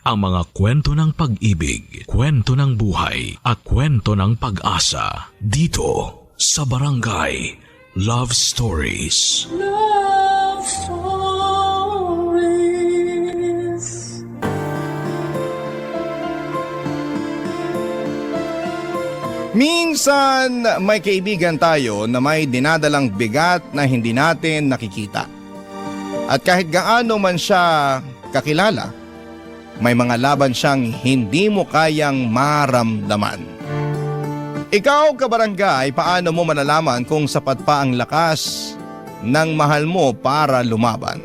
Ang mga kwento ng pag-ibig, kwento ng buhay, at kwento ng pag-asa dito sa Barangay Love Stories. Love Stories. Minsan may kaibigan tayo na may dinadalang bigat na hindi natin nakikita. At kahit gaano man siya kakilala, may mga laban siyang hindi mo kayang maramdaman. Ikaw, kabarangay, paano mo malalaman kung sapat pa ang lakas ng mahal mo para lumaban?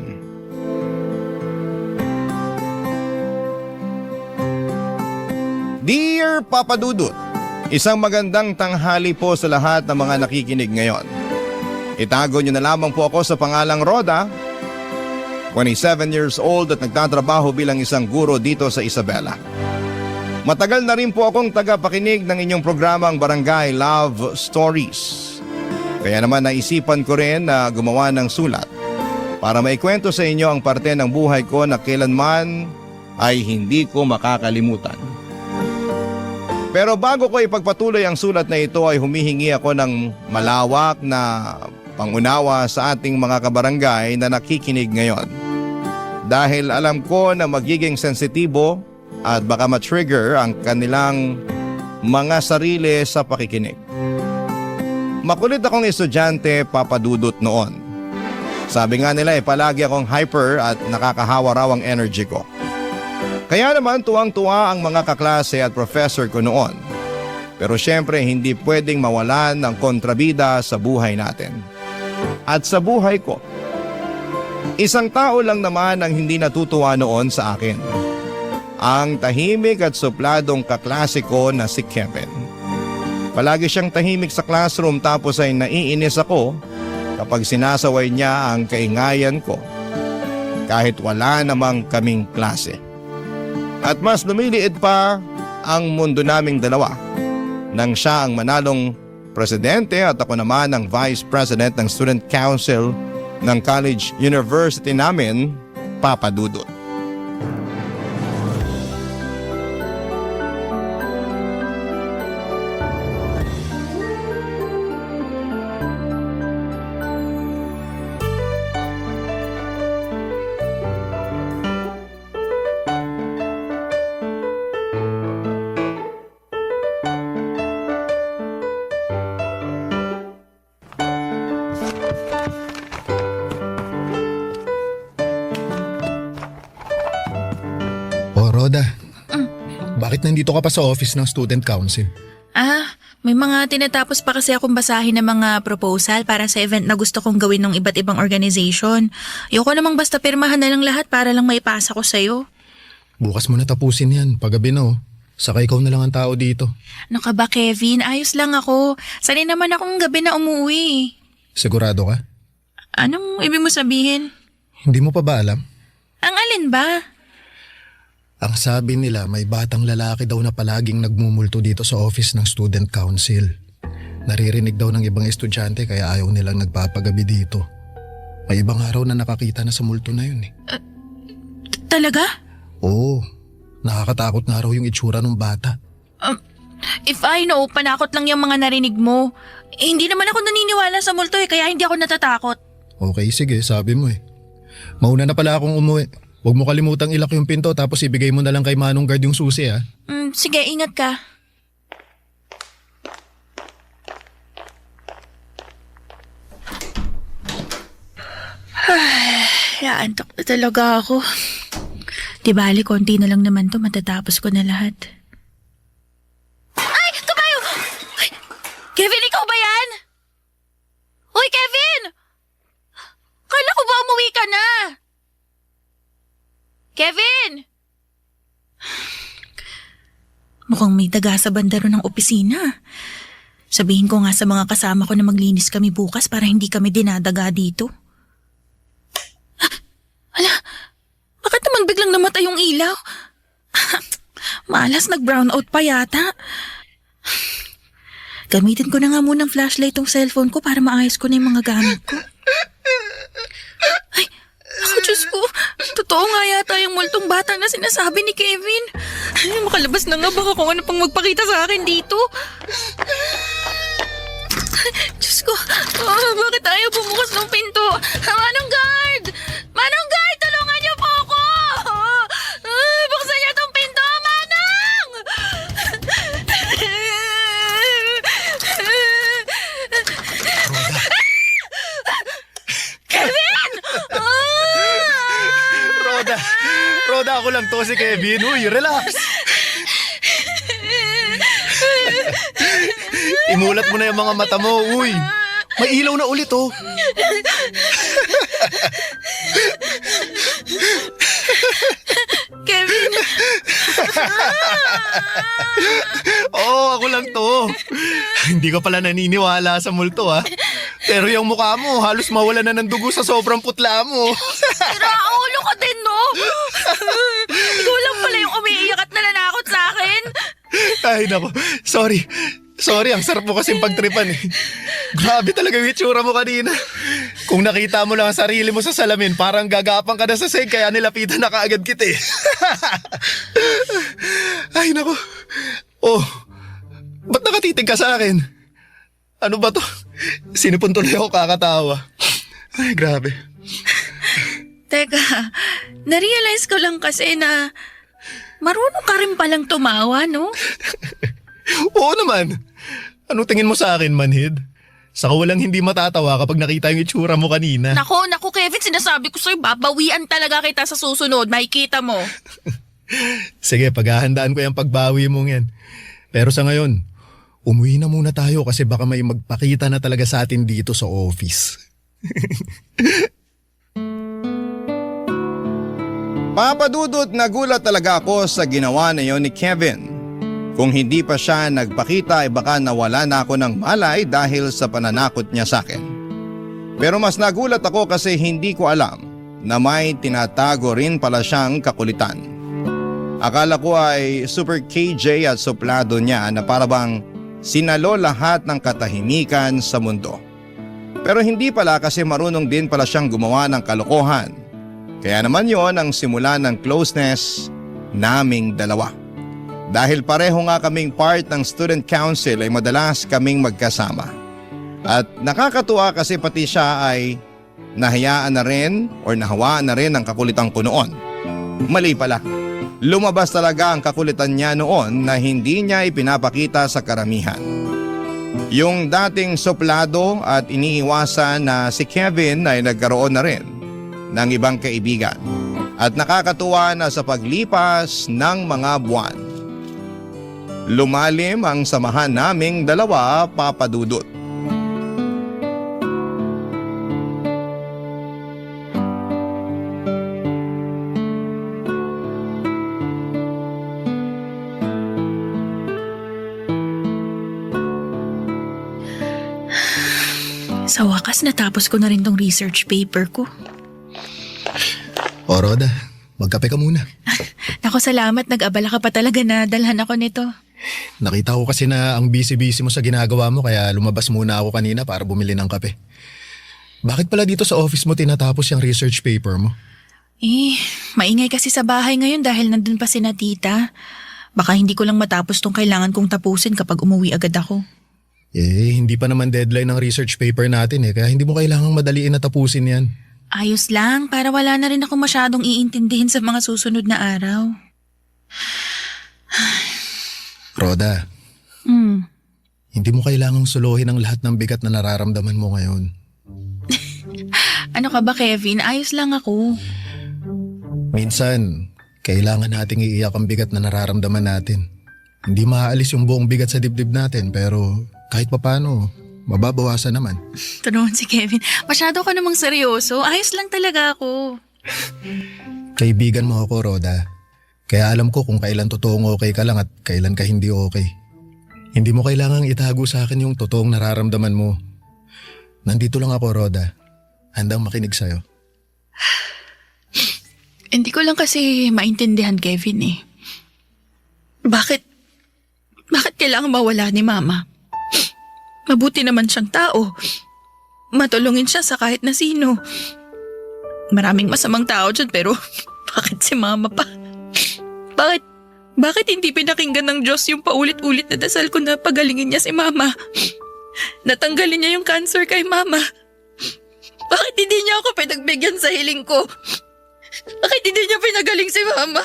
Dear Papa Dudut, isang magandang tanghali po sa lahat ng mga nakikinig ngayon. Itago niyo na lamang po ako sa pangalang Roda, 27 years old at nagtatrabaho bilang isang guro dito sa Isabela. Matagal na rin po akong tagapakinig ng inyong programang Barangay Love Stories. Kaya naman naisipan ko rin na gumawa ng sulat para maikwento sa inyo ang parte ng buhay ko na kailanman ay hindi ko makakalimutan. Pero bago ko ipagpatuloy ang sulat na ito ay humihingi ako ng malawak na pangunawa sa ating mga kabarangay na nakikinig ngayon. Dahil alam ko na magiging sensitibo at baka ma-trigger ang kanilang mga sarili sa pakikinig. Makulit akong estudyante, papadudot noon. Sabi nga nila palagi akong hyper at nakakahawa raw ang energy ko. Kaya naman tuwang-tuwa ang mga kaklase at professor ko noon. Pero syempre hindi pwedeng mawalan ng kontrabida sa buhay natin. At sa buhay ko, isang tao lang naman ang hindi natutuwa noon sa akin. Ang tahimik at supladong kaklase ko na si Kevin. Palagi siyang tahimik sa classroom tapos ay naiinis ako kapag sinasaway niya ang kaingayan ko kahit wala namang kaming klase. At mas lumiliit pa ang mundo naming dalawa nang siya ang manalong presidente at ako naman ang vice president ng student council ng college university namin, Papa Dudut. Oh, Roda. Bakit nandito ka pa sa office ng student council? May mga tinatapos pa kasi akong basahin ng mga proposal para sa event na gusto kong gawin ng iba't ibang organization. Ayoko namang basta pirmahan na lang lahat para lang maipasa ko sa'yo. Bukas mo na tapusin yan, paggabi na oh. Saka ikaw na lang ang tao dito. Ano ka ba, Kevin? Ayos lang ako. Sanay naman akong gabi na umuwi. Sigurado ka? Anong ibig mo sabihin? Hindi mo pa ba alam? Ang alin ba? Ang sabi nila may batang lalaki daw na palaging nagmumulto dito sa office ng student council. Naririnig daw ng ibang estudyante kaya ayaw nilang nagpapagabi dito. May ibang araw na nakakita na sa multo na yun eh. Talaga? Oo, nakakatakot nga raw yung itsura ng bata. If I know, panakot lang yung mga narinig mo. Hindi naman ako naniniwala sa multo kaya hindi ako natatakot. Okay, sige, sabi mo eh. Mauna na pala akong umuwi. Huwag mo kalimutang ilak yung pinto tapos ibigay mo na lang kay Manong Guard yung susi ha. Sige, ingat ka. Naantok na talaga ako. Di bali, konti na lang naman to, matatapos ko na lahat. Ay! Tumayo! Ay, Kevin, ikaw ba yan? Uy, Kevin! Kala ko ba umuwi ka na? Kevin! Mukhang may daga sa bandaro ng opisina. Sabihin ko nga sa mga kasama ko na maglinis kami bukas para hindi kami dinadaga dito. Ala, bakit naman biglang namatay yung ilaw? Malas, nag-brown out pa yata. Gamitin ko na nga munang flashlight tong cellphone ko para maayos ko na yung mga gamit ko. Ay, ako Diyos Diyos ko, totoo nga yata yung multong bata na sinasabi ni Kevin. Ay, makalabas na nga baka kung ano pang magpakita sa akin dito. Diyos ko, bakit ayaw bumukas ng pinto? Manong guard! Manong guard, tulungan niyo po ako! Buksan niyo tong pinto, Manong! Kevin! Roda, ako lang to si Kevin. Uy, relax. Imulat mo na yung mga mata mo. Uy, may ilaw na ulit oh. Kevin! Oo, ako lang to. Hindi ka pala naniniwala sa multo ha. Pero yung mukha mo, halos mawala na ng dugo sa sobrang putla mo. Raulo ka din, no? Ikaw lang pala yung umiiyak at nananakot sa akin. Ay nako, sorry, ang sarap mo kasing pagtripan eh. Grabe talaga yung itsura mo kanina. Kung nakita mo lang ang sarili mo sa salamin, parang gagapang ka na sa sink kaya nilapitan na kaagad kita eh. Ay nako, oh, ba't nakatitig ka sa akin? Ano ba to? Sinipon tuloy ako kakatawa. Ay grabe. Teka, narealize ko lang kasi na marunong ka rin palang tumawa, no? Oo naman. Anong tingin mo sa akin, manhid? Saka walang hindi matatawa kapag nakita yung itsura mo kanina. Naku, Kevin, sinasabi ko sa'yo, babawian talaga kita sa susunod. Makikita mo. Sige, paghahandaan ko yung pagbawi mong yan. Pero sa ngayon, umuwi na muna tayo kasi baka may magpakita na talaga sa atin dito sa office. Papadudot, nagulat talaga ako sa ginawa na yon ni Kevin. Kung hindi pa siya nagpakita ay baka nawala na ako ng malay dahil sa pananakot niya sa akin. Pero mas nagulat ako kasi hindi ko alam na may tinatago rin pala siyang kakulitan. Akala ko ay super KJ at suplado niya na parabang sinalo lahat ng katahimikan sa mundo. Pero hindi pala kasi marunong din pala siyang gumawa ng kalokohan. Kaya naman yon ang simula ng closeness naming dalawa. Dahil pareho nga kaming part ng student council ay madalas kaming magkasama. At nakakatuwa kasi pati siya ay nahayaan na rin o nahawaan na rin ang kakulitan ko noon. Mali pala. Lumabas talaga ang kakulitan niya noon na hindi niya ipinapakita sa karamihan. Yung dating suplado at iniiwasan na si Kevin ay nagkaroon na rin ng ibang kaibigan. At nakakatuwa na sa paglipas ng mga buwan, lumalim ang samahan naming dalawa, Papadudot. Sa wakas, natapos ko na rin tong research paper ko. O Roda, magkape ka muna. Naku, salamat. Nag-abala ka pa talaga na dalhan ako nito. Nakita ko kasi na ang busy-busy mo sa ginagawa mo kaya lumabas muna ako kanina para bumili ng kape. Bakit pala dito sa office mo tinatapos yung research paper mo? Maingay kasi sa bahay ngayon dahil nandun pa sina tita. Baka hindi ko lang matapos tong kailangan kong tapusin kapag umuwi agad ako. Hindi pa naman deadline ng research paper natin kaya hindi mo kailangang madaliin na tapusin yan. Ayos lang, para wala na rin ako masyadong iintindihin sa mga susunod na araw. Roda, hindi mo kailangang suluhin ang lahat ng bigat na nararamdaman mo ngayon. Ano ka ba, Kevin? Ayos lang ako. Minsan, kailangan nating iiyak ang bigat na nararamdaman natin. Hindi maaalis yung buong bigat sa dibdib natin pero kahit papano, mababawasan naman. Ito naman si Kevin. Masyado ka namang seryoso. Ayos lang talaga ako. Kaibigan mo ako, Roda. Kaya alam ko kung kailan totoong okay ka lang at kailan ka hindi okay. Hindi mo kailangang itago sa akin yung totoong nararamdaman mo. Nandito lang ako, Roda. Handang makinig sa'yo. Hindi ko lang kasi maintindihan, Kevin eh. Bakit kailangan mawala ni Mama? Mabuti naman siyang tao. Matulungin siya sa kahit na sino. Maraming masamang tao dyan pero bakit si mama pa? Bakit hindi pinakinggan ng Diyos yung paulit-ulit na dasal ko na pagalingin niya si mama? Natanggalin niya yung cancer kay mama. Bakit hindi niya ako pinagbigyan sa hiling ko? Bakit hindi niya pinagaling si mama?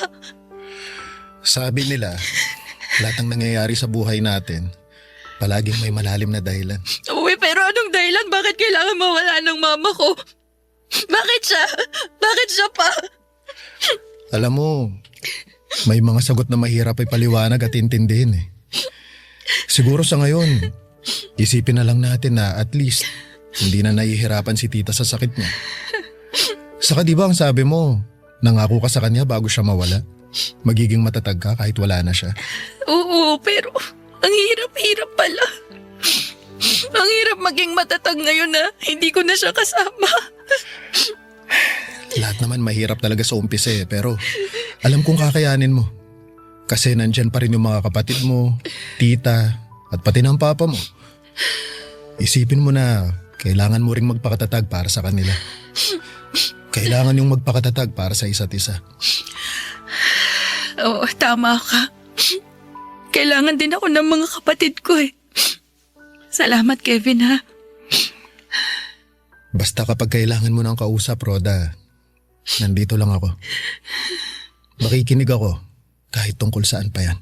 Sabi nila, lahat ng nangyayari sa buhay natin, palaging may malalim na dahilan. Uy, pero anong dahilan? Bakit kailangan mawala ng mama ko? Bakit siya? Bakit siya pa? Alam mo, may mga sagot na mahirap ay paliwanag at intindihin eh. Siguro sa ngayon, isipin na lang natin na at least hindi na nahihirapan si tita sa sakit niya. Saka di ba ang sabi mo, nangako ka sa kanya bago siya mawala? Magiging matatag ka kahit wala na siya. Oo, pero ang hirap-hirap pala. Ang hirap maging matatag ngayon na hindi ko na siya kasama. Lahat naman mahirap talaga sa umpisa eh, pero alam kong kakayanin mo. Kasi nandyan pa rin yung mga kapatid mo, tita, at pati ng papa mo. Isipin mo na kailangan mo ring magpakatatag para sa kanila. Kailangan yung magpakatatag para sa isa't isa. Oo, tama ka. Kailangan din ako ng mga kapatid ko eh. Salamat, Kevin, ha? Basta kapag kailangan mo ng kausap, Roda, nandito lang ako. Makikinig ako kahit tungkol saan pa yan.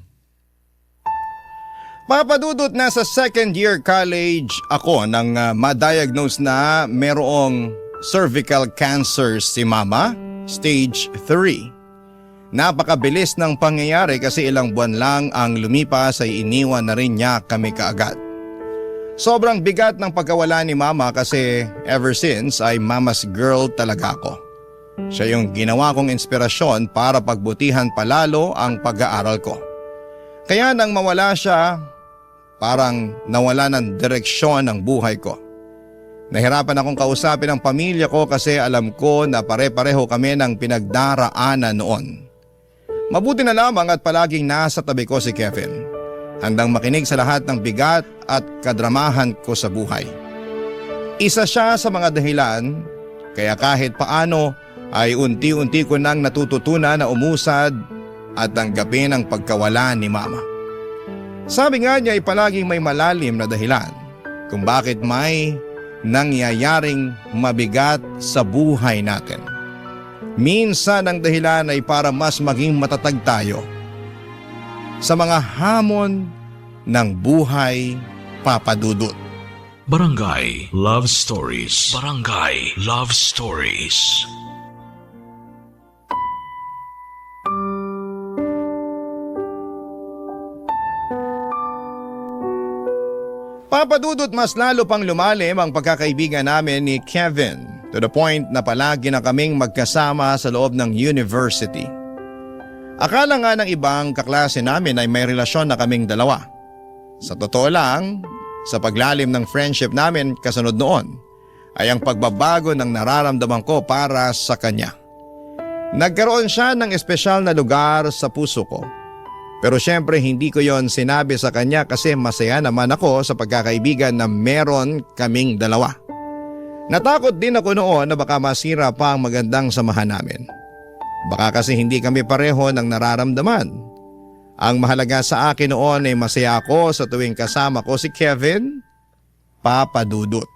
Papadudot, nasa second year college ako nang ma-diagnose na merong cervical cancer si mama, stage 3. Napakabilis ng pangyayari kasi ilang buwan lang ang lumipas ay iniwan na rin niya kami kaagad. Sobrang bigat ng pagkawala ni mama kasi ever since ay mama's girl talaga ako. Siya yung ginawa kong inspirasyon para pagbutihan palalo ang pag-aaral ko. Kaya nang mawala siya, parang nawala ng direksyon ang buhay ko. Nahirapan akong kausapin ang pamilya ko kasi alam ko na pare-pareho kami ng pinagdaraanan noon. Mabuti na lamang at palaging nasa tabi ko si Kevin. Handang makinig sa lahat ng bigat at kadramahan ko sa buhay. Isa siya sa mga dahilan kaya kahit paano ay unti-unti ko nang natututunan na umusad at tanggapin ang pagkawala ni mama. Sabi nga niya ay palaging may malalim na dahilan kung bakit may nangyayaring mabigat sa buhay natin. Minsan ang dahilan ay para mas maging matatag tayo sa mga hamon ng buhay, Papadudot. Barangay Love Stories. Barangay Love Stories. Papadudot, mas lalo pang lumalim ang pagkakaibigan namin ni Kevin to the point na palagi na kaming magkasama sa loob ng university. Akala nga ng ibang kaklase namin ay may relasyon na kaming dalawa. Sa totoo lang, sa paglalim ng friendship namin kasunod noon ay ang pagbabago ng nararamdaman ko para sa kanya. Nagkaroon siya ng espesyal na lugar sa puso ko. Pero syempre hindi ko yon sinabi sa kanya kasi masaya naman ako sa pagkakaibigan na meron kaming dalawa. Natakot din ako noon na baka masira pa ang magandang samahan namin. Baka kasi hindi kami pareho ng nararamdaman. Ang mahalaga sa akin noon ay masaya ako sa tuwing kasama ko si Kevin, Papadudot.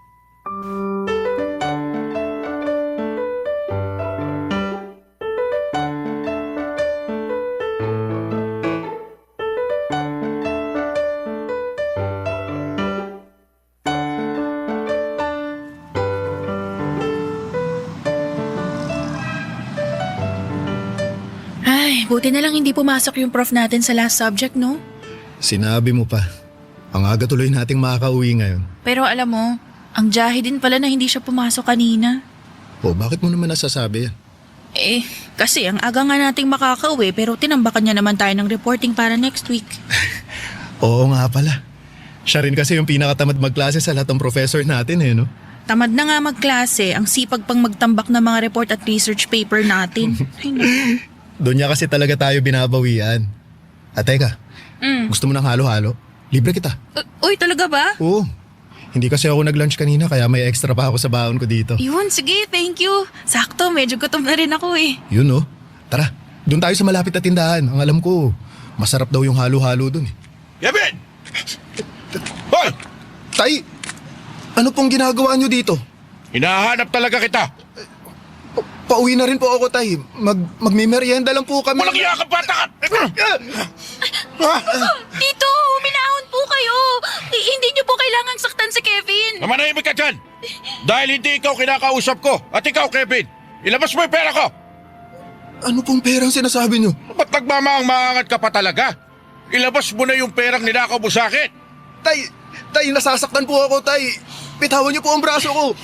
Buti na lang hindi pumasok yung prof natin sa last subject, no? Sinabi mo pa. Ang aga tuloy nating makakauwi ngayon. Pero alam mo, ang jahe din pala na hindi siya pumasok kanina. O bakit mo naman nasasabi yan? Kasi ang aga nga nating makakauwi pero tinambakan niya naman tayo ng reporting para next week. Oo nga pala. Siya rin kasi yung pinakatamad magklase sa lahat ng professor natin no? Tamad na nga magklase, ang sipag pang magtambak ng mga report at research paper natin. Ay, naku. Doon niya kasi talaga tayo binabawian. At teka, gusto mo ng halo-halo? Libre kita. Uy, talaga ba? Oo. Hindi kasi ako nag-lunch kanina kaya may extra pa ako sa baon ko dito. Yun, sige, thank you. Sakto, medyo gutom na rin ako eh. Yun oh. Tara, doon tayo sa malapit na tindahan. Ang alam ko, masarap daw yung halo-halo doon eh. Kevin! Hoy! Tay, ano pong ginagawa nyo dito? Hinahanap talaga kita. Pauwi na rin po ako, Tay. Magmimerienda lang po kami. Walang iya ka, bata ka! Tito, huminahon po kayo. Hindi niyo po kailangang saktan si Kevin. Namanahimik ka dyan! Dahil hindi ikaw kinakausap ko at ikaw, Kevin, ilabas mo yung pera ko! Ano pong perang sinasabi nyo? Ba't nagmamahang-maangat ka pa talaga? Ilabas mo na yung perang ninakaw mo sa akin! Tay, nasasaktan po ako, Tay. Bitawan niyo po ang braso ko.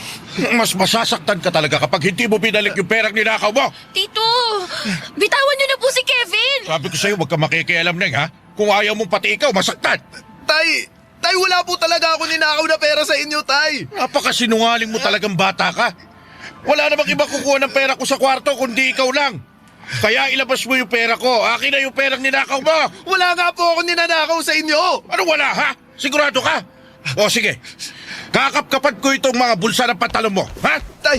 Mas masasaktan ka talaga kapag hindi mo binalik yung perang ninakaw mo! Tito, bitawan niyo na po si Kevin. Sabi ko sa'yo, huwag ka makikialam, Neng, ha? Kung ayaw mong pati ikaw, masaktan! Tay, wala po talaga ako ninakaw na pera sa inyo, Tay. Napakasinungaling mo talagang bata ka. Wala namang iba kukuha ng pera ko sa kwarto kundi ikaw lang. Kaya ilabas mo yung pera ko. Akin na yung perang ninakaw mo. Wala nga po ako ninanakaw sa inyo. Ano wala, ha? Sigurado ka? O sige, kakapkapan ko itong mga bulsa ng pantalon mo, ha? Tay,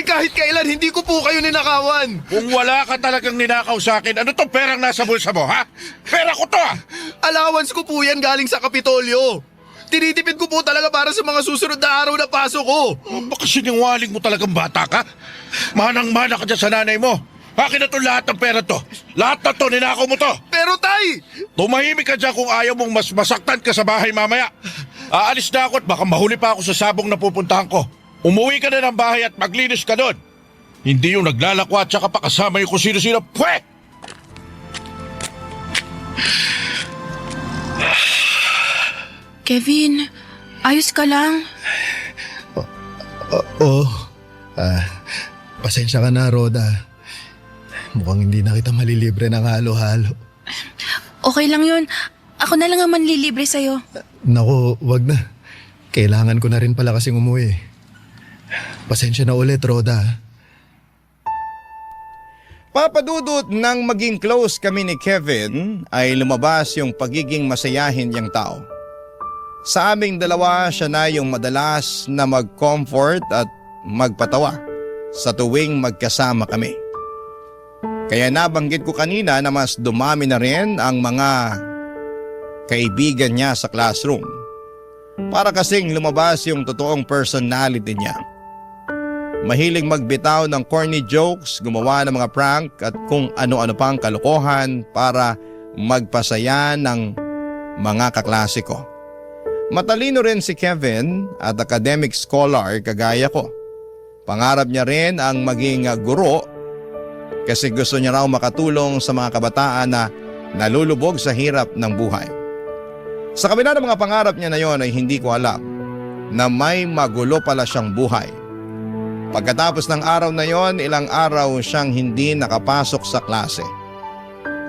kahit kailan hindi ko po kayo ninakawan. Kung wala ka talagang ninakaw sa akin, ano tong perang nasa bulsa mo, ha? Pera ko to, ha? Allowance ko po yan galing sa Kapitolyo. Tinitipid ko po talaga para sa mga susunod na araw na pasok ko. Baka sinungaling mo talagang bata ka? Manang-mana ka dyan sa nanay mo. Akin na to lahat ng pera to. Lahat na to, ninakaw mo to. Pero Tay! Tumahimik ka dyan kung ayaw mong mas masaktan ka sa bahay mamaya. Aalis na ako at baka mahuli pa ako sa sabong na pupuntahan ko. Umuwi ka na ng bahay at maglinis ka doon. Hindi yung naglalakwa at saka pa kasama yung kung sino-sino. Pwe! Kevin, ayos ka lang? Pasensya ka na, Roda. Mukhang hindi na kita malilibre ng halo-halo. Okay lang yun. Ako na lang ang manlilibre sa'yo. Naku, wag na. Kailangan ko na rin pala kasing umuwi. Pasensya na ulit, Roda. Papadudot nang maging close kami ni Kevin ay lumabas yung pagiging masayahin niyang tao. Sa aming dalawa, siya na yung madalas na mag-comfort at magpatawa sa tuwing magkasama kami. Kaya nabanggit ko kanina na mas dumami na rin ang mga kaibigan niya sa classroom. Para kasing lumabas yung totoong personality niya. Mahilig magbitaw ng corny jokes, gumawa ng mga prank at kung ano-ano pang kalokohan para magpasaya ng mga kaklase ko. Matalino rin si Kevin at academic scholar kagaya ko. Pangarap niya rin ang maging guro kasi gusto niya raw makatulong sa mga kabataan na nalulubog sa hirap ng buhay. Sa kabila ng mga pangarap niya na yon ay hindi ko alam na may magulo pala siyang buhay. Pagkatapos ng araw na yon, ilang araw siyang hindi nakapasok sa klase.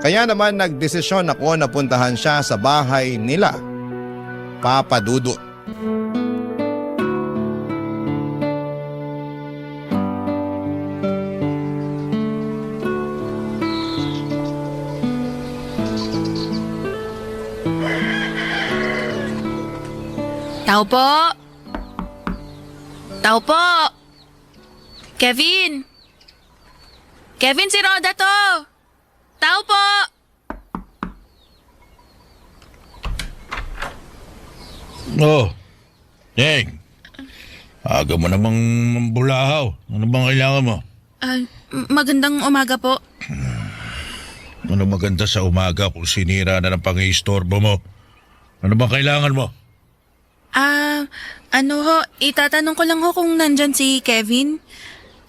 Kaya naman nagdesisyon ako na puntahan siya sa bahay nila, Papa Dudut. Tao po! Tao po! Kevin! Kevin, si Roda to! Tao po! Oh, Neng. Aga mo namang bulahaw. Ano bang kailangan mo? Magandang umaga po. Ano maganda sa umaga kung sinira na ng pang-iistorbo mo? Ano bang kailangan mo? Itatanong ko lang ho kung nandyan si Kevin.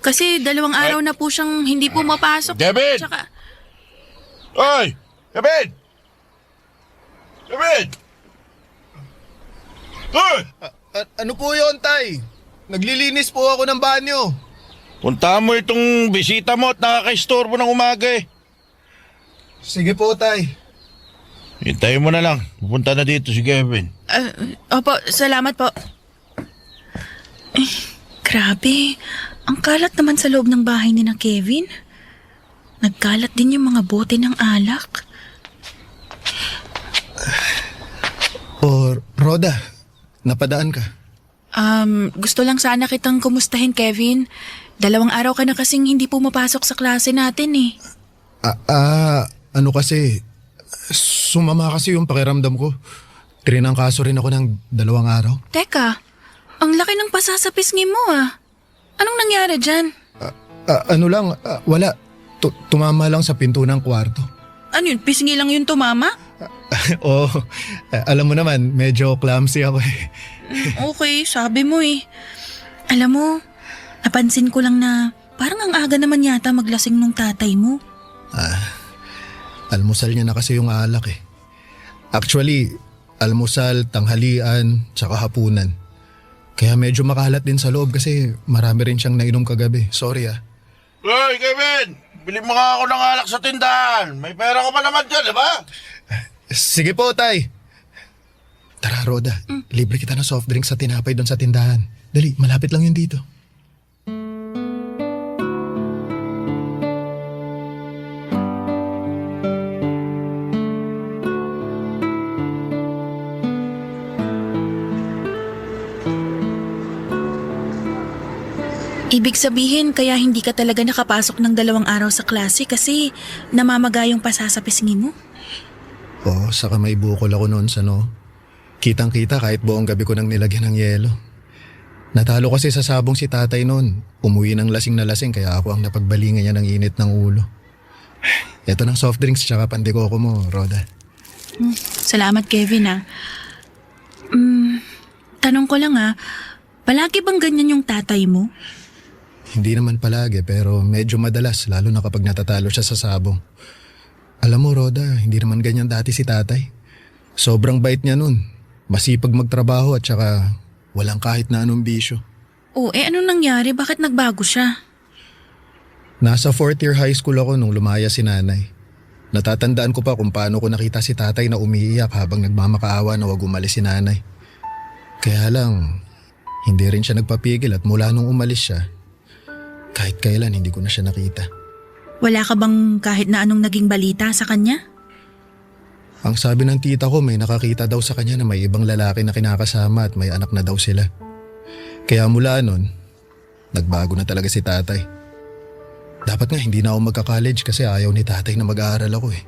Kasi 2 araw na po siyang hindi pumapasok. Kevin! Tsaka, Oy! Kevin! Kevin! Hoy! Ano po yon, Tay? Naglilinis po ako ng banyo. Puntahan mo itong bisita mo at nakaka-istorbo ng umaga eh. Sige po, Tay. Hintayin mo na lang. Pupunta na dito si Kevin. opo, salamat po. Grabe, ang kalat naman sa loob ng bahay ni na Kevin. Nagkalat din yung mga bote ng alak. O Roda, napadaan ka? Gusto lang sana kitang kumustahin, Kevin. 2 araw ka na kasing hindi pumapasok sa klase natin eh. Ano kasi, sumama kasi yung pakiramdam ko. Trinangkaso rin ako ng 2 araw. Teka, ang laki ng pasasapisngi mo ah. Anong nangyari dyan? Wala. Tumama lang sa pinto ng kwarto. Ano yun, pisngi lang yun tumama? Oo, alam mo naman, medyo clumsy ako eh. Okay, sabi mo eh. Alam mo, napansin ko lang na parang ang aga naman yata maglasing nung tatay mo. Almusal niya na kasi yung alak eh. Actually, almusal, tanghalian, tsaka hapunan. Kaya medyo makalat din sa loob kasi marami rin siyang nainom kagabi. Sorry ah. Hoy, Kevin! Bili mo nga ako ng alak sa tindahan. May pera ka pa naman dyan, di ba? Sige po, tay. Tara, Roda. Libre kita ng soft drink sa tinapay doon sa tindahan. Dali, malapit lang yun dito. Ibig sabihin, kaya hindi ka talaga nakapasok ng 2 araw sa klase kasi namamaga yung pasasapisngi mo? Oo, saka may bukol ako noon sa Kitang-kita kahit buong gabi ko nang nilagyan ng yelo. Natalo kasi sa sabong si tatay noon. Umuwi ng lasing na lasing kaya ako ang napagbalingan niya ng init ng ulo. Ito ng soft drinks tsaka pandikoko mo, Roda. Salamat, Kevin ah. Tanong ko lang ah, palagi bang ganyan yung tatay mo? Hindi naman palagi pero medyo madalas lalo na kapag natatalo siya sa sabong. Alam mo, Roda, hindi naman ganyan dati si tatay. Sobrang bait niya nun. Masipag magtrabaho at saka walang kahit na anong bisyo. Anong nangyari? Bakit nagbago siya? Nasa 4th year high school ako nung lumaya si nanay. Natatandaan ko pa kung paano ko nakita si tatay na umiiyak habang nagmamakaawa na wag umalis si nanay. Kaya lang, hindi rin siya nagpapigil at mula nung umalis siya, kahit kailan hindi ko na siya nakita. Wala ka bang kahit na anong naging balita sa kanya? Ang sabi ng tita ko may nakakita daw sa kanya na may ibang lalaki na kinakasama at may anak na daw sila. Kaya mula nun, nagbago na talaga si tatay. Dapat nga hindi na ako magka-college kasi ayaw ni tatay na mag-aaral ako eh.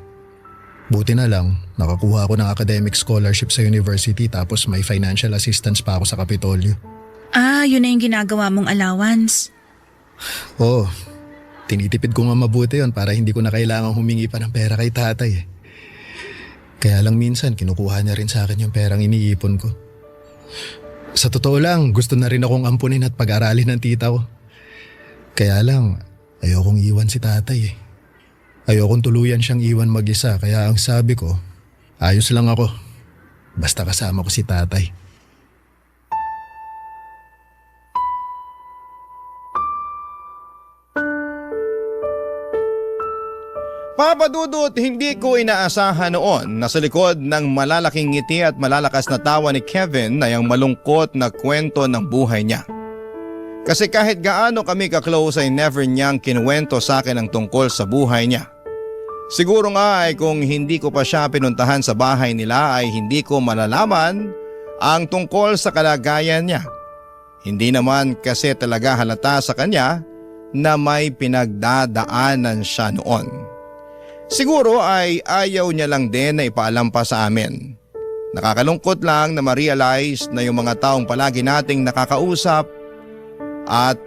Buti na lang, nakakuha ako ng academic scholarship sa university tapos may financial assistance pa ako sa Kapitolyo. Yun na yung ginagawa mong allowance. Oo, tinitipid ko nga mabuti yon para hindi ko na kailangang humingi pa ng pera kay tatay eh. Kaya lang minsan kinukuha niya rin sa akin yung perang iniipon ko. Sa totoo lang, gusto na rin akong ampunin at pag-aralin ng tita ko. Kaya lang, ayokong iwan si tatay eh. Ayokong tuluyan siyang iwan mag-isa kaya ang sabi ko, ayos lang ako. Basta kasama ko si tatay. Papa Dudut, hindi ko inaasahan noon na sa likod ng malalaking ngiti at malalakas na tawa ni Kevin ay ang malungkot na kwento ng buhay niya. Kasi kahit gaano kami ka-close ay never niyang kinuwento sa akin ang tungkol sa buhay niya. Siguro nga ay kung hindi ko pa siya pinuntahan sa bahay nila ay hindi ko malalaman ang tungkol sa kalagayan niya. Hindi naman kasi talaga halata sa kanya na may pinagdadaanan siya noon. Siguro ay ayaw niya lang din na ipaalam pa sa amin. Nakakalungkot lang na ma-realize na yung mga taong palagi nating nakakausap at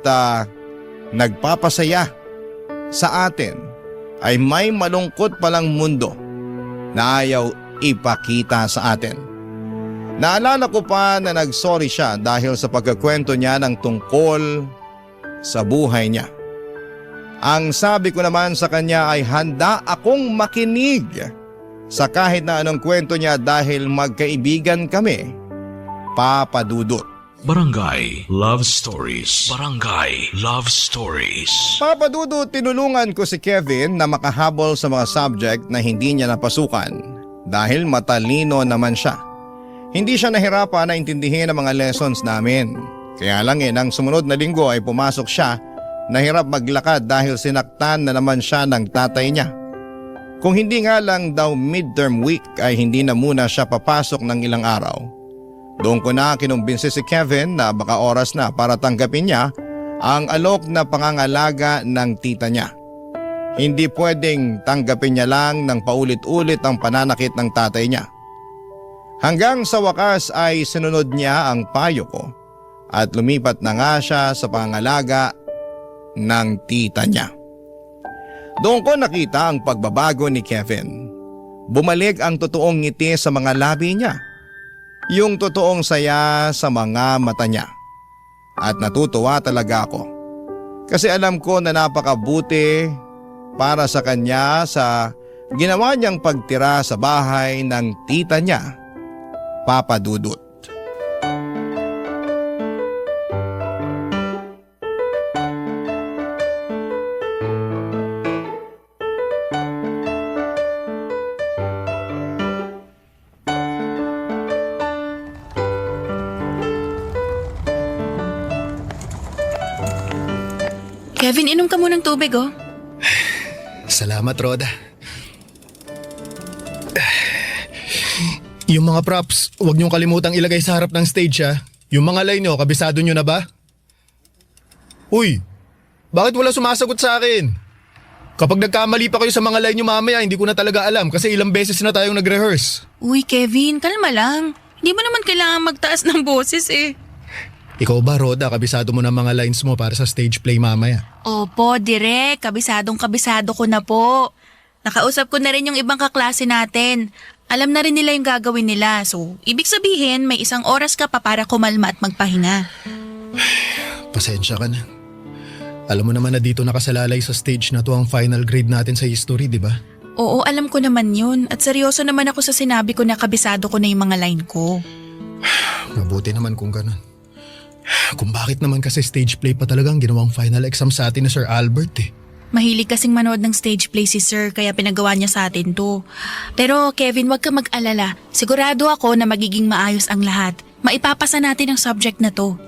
nagpapasaya sa atin ay may malungkot palang mundo na ayaw ipakita sa atin. Naalala ko pa na nagsorry siya dahil sa pagkakwento niya ng tungkol sa buhay niya. Ang sabi ko naman sa kanya ay handa akong makinig sa kahit na anong kwento niya dahil magkaibigan kami, Papa Dudut. Barangay Love Stories. Barangay Love Stories. Papa Dudut, tinulungan ko si Kevin na makahabol sa mga subject na hindi niya napasukan dahil matalino naman siya. Hindi siya nahirapan na intindihin ang mga lessons namin. Kaya lang nang sumunod na linggo ay pumasok siya. Nahirap maglakad dahil sinaktan na naman siya ng tatay niya. Kung hindi nga lang daw midterm week ay hindi na muna siya papasok ng ilang araw. Doon ko na kinumbinsi si Kevin na baka oras na para tanggapin niya ang alok na pangangalaga ng tita niya. Hindi pwedeng tanggapin niya lang ng paulit-ulit ang pananakit ng tatay niya. Hanggang sa wakas ay sinunod niya ang payo ko at lumipat na nga siya sa pangangalaga ng tita niya. Doon ko nakita ang pagbabago ni Kevin. Bumalik ang totoong ngiti sa mga labi niya. Yung totoong saya sa mga mata niya. At natutuwa talaga ako. Kasi alam ko na napakabuti para sa kanya sa ginawa niyang pagtira sa bahay ng tita niya, Papa Dudut. Kevin, inom ka munang tubig, oh. Salamat, Roda. Yung mga props, huwag niyong kalimutang ilagay sa harap ng stage ha. Yung mga line niyo, kabisado niyo na ba? Uy, bakit wala sumasagot sa akin? Kapag nagkamali pa kayo sa mga line niyo mamaya, hindi ko na talaga alam kasi ilang beses na tayong nag-rehearse. Uy, Kevin, kalma lang. Hindi mo naman kailangan magtaas ng boses eh. Ikaw ba, Roda, kabisado mo na mga lines mo para sa stage play mamaya? Opo, direk. Kabisado ko na po. Nakausap ko na rin yung ibang kaklase natin. Alam na rin nila yung gagawin nila. So, ibig sabihin, may 1 oras ka pa para kumalma at magpahinga. Pasensya ka na. Alam mo naman na dito nakasalalay sa stage na to ang final grade natin sa history, di ba? Oo, alam ko naman yun. At seryoso naman ako sa sinabi ko na kabisado ko na yung mga line ko. Mabuti naman kung ganun. Kung bakit naman kasi stage play pa talagang ginawang final exam sa atin ni Sir Albert eh. Mahilig kasing manood ng stage play si Sir kaya pinagawa niya sa atin to. Pero Kevin, wag ka mag-alala. Sigurado ako na magiging maayos ang lahat. Maipapasa natin ang subject na to.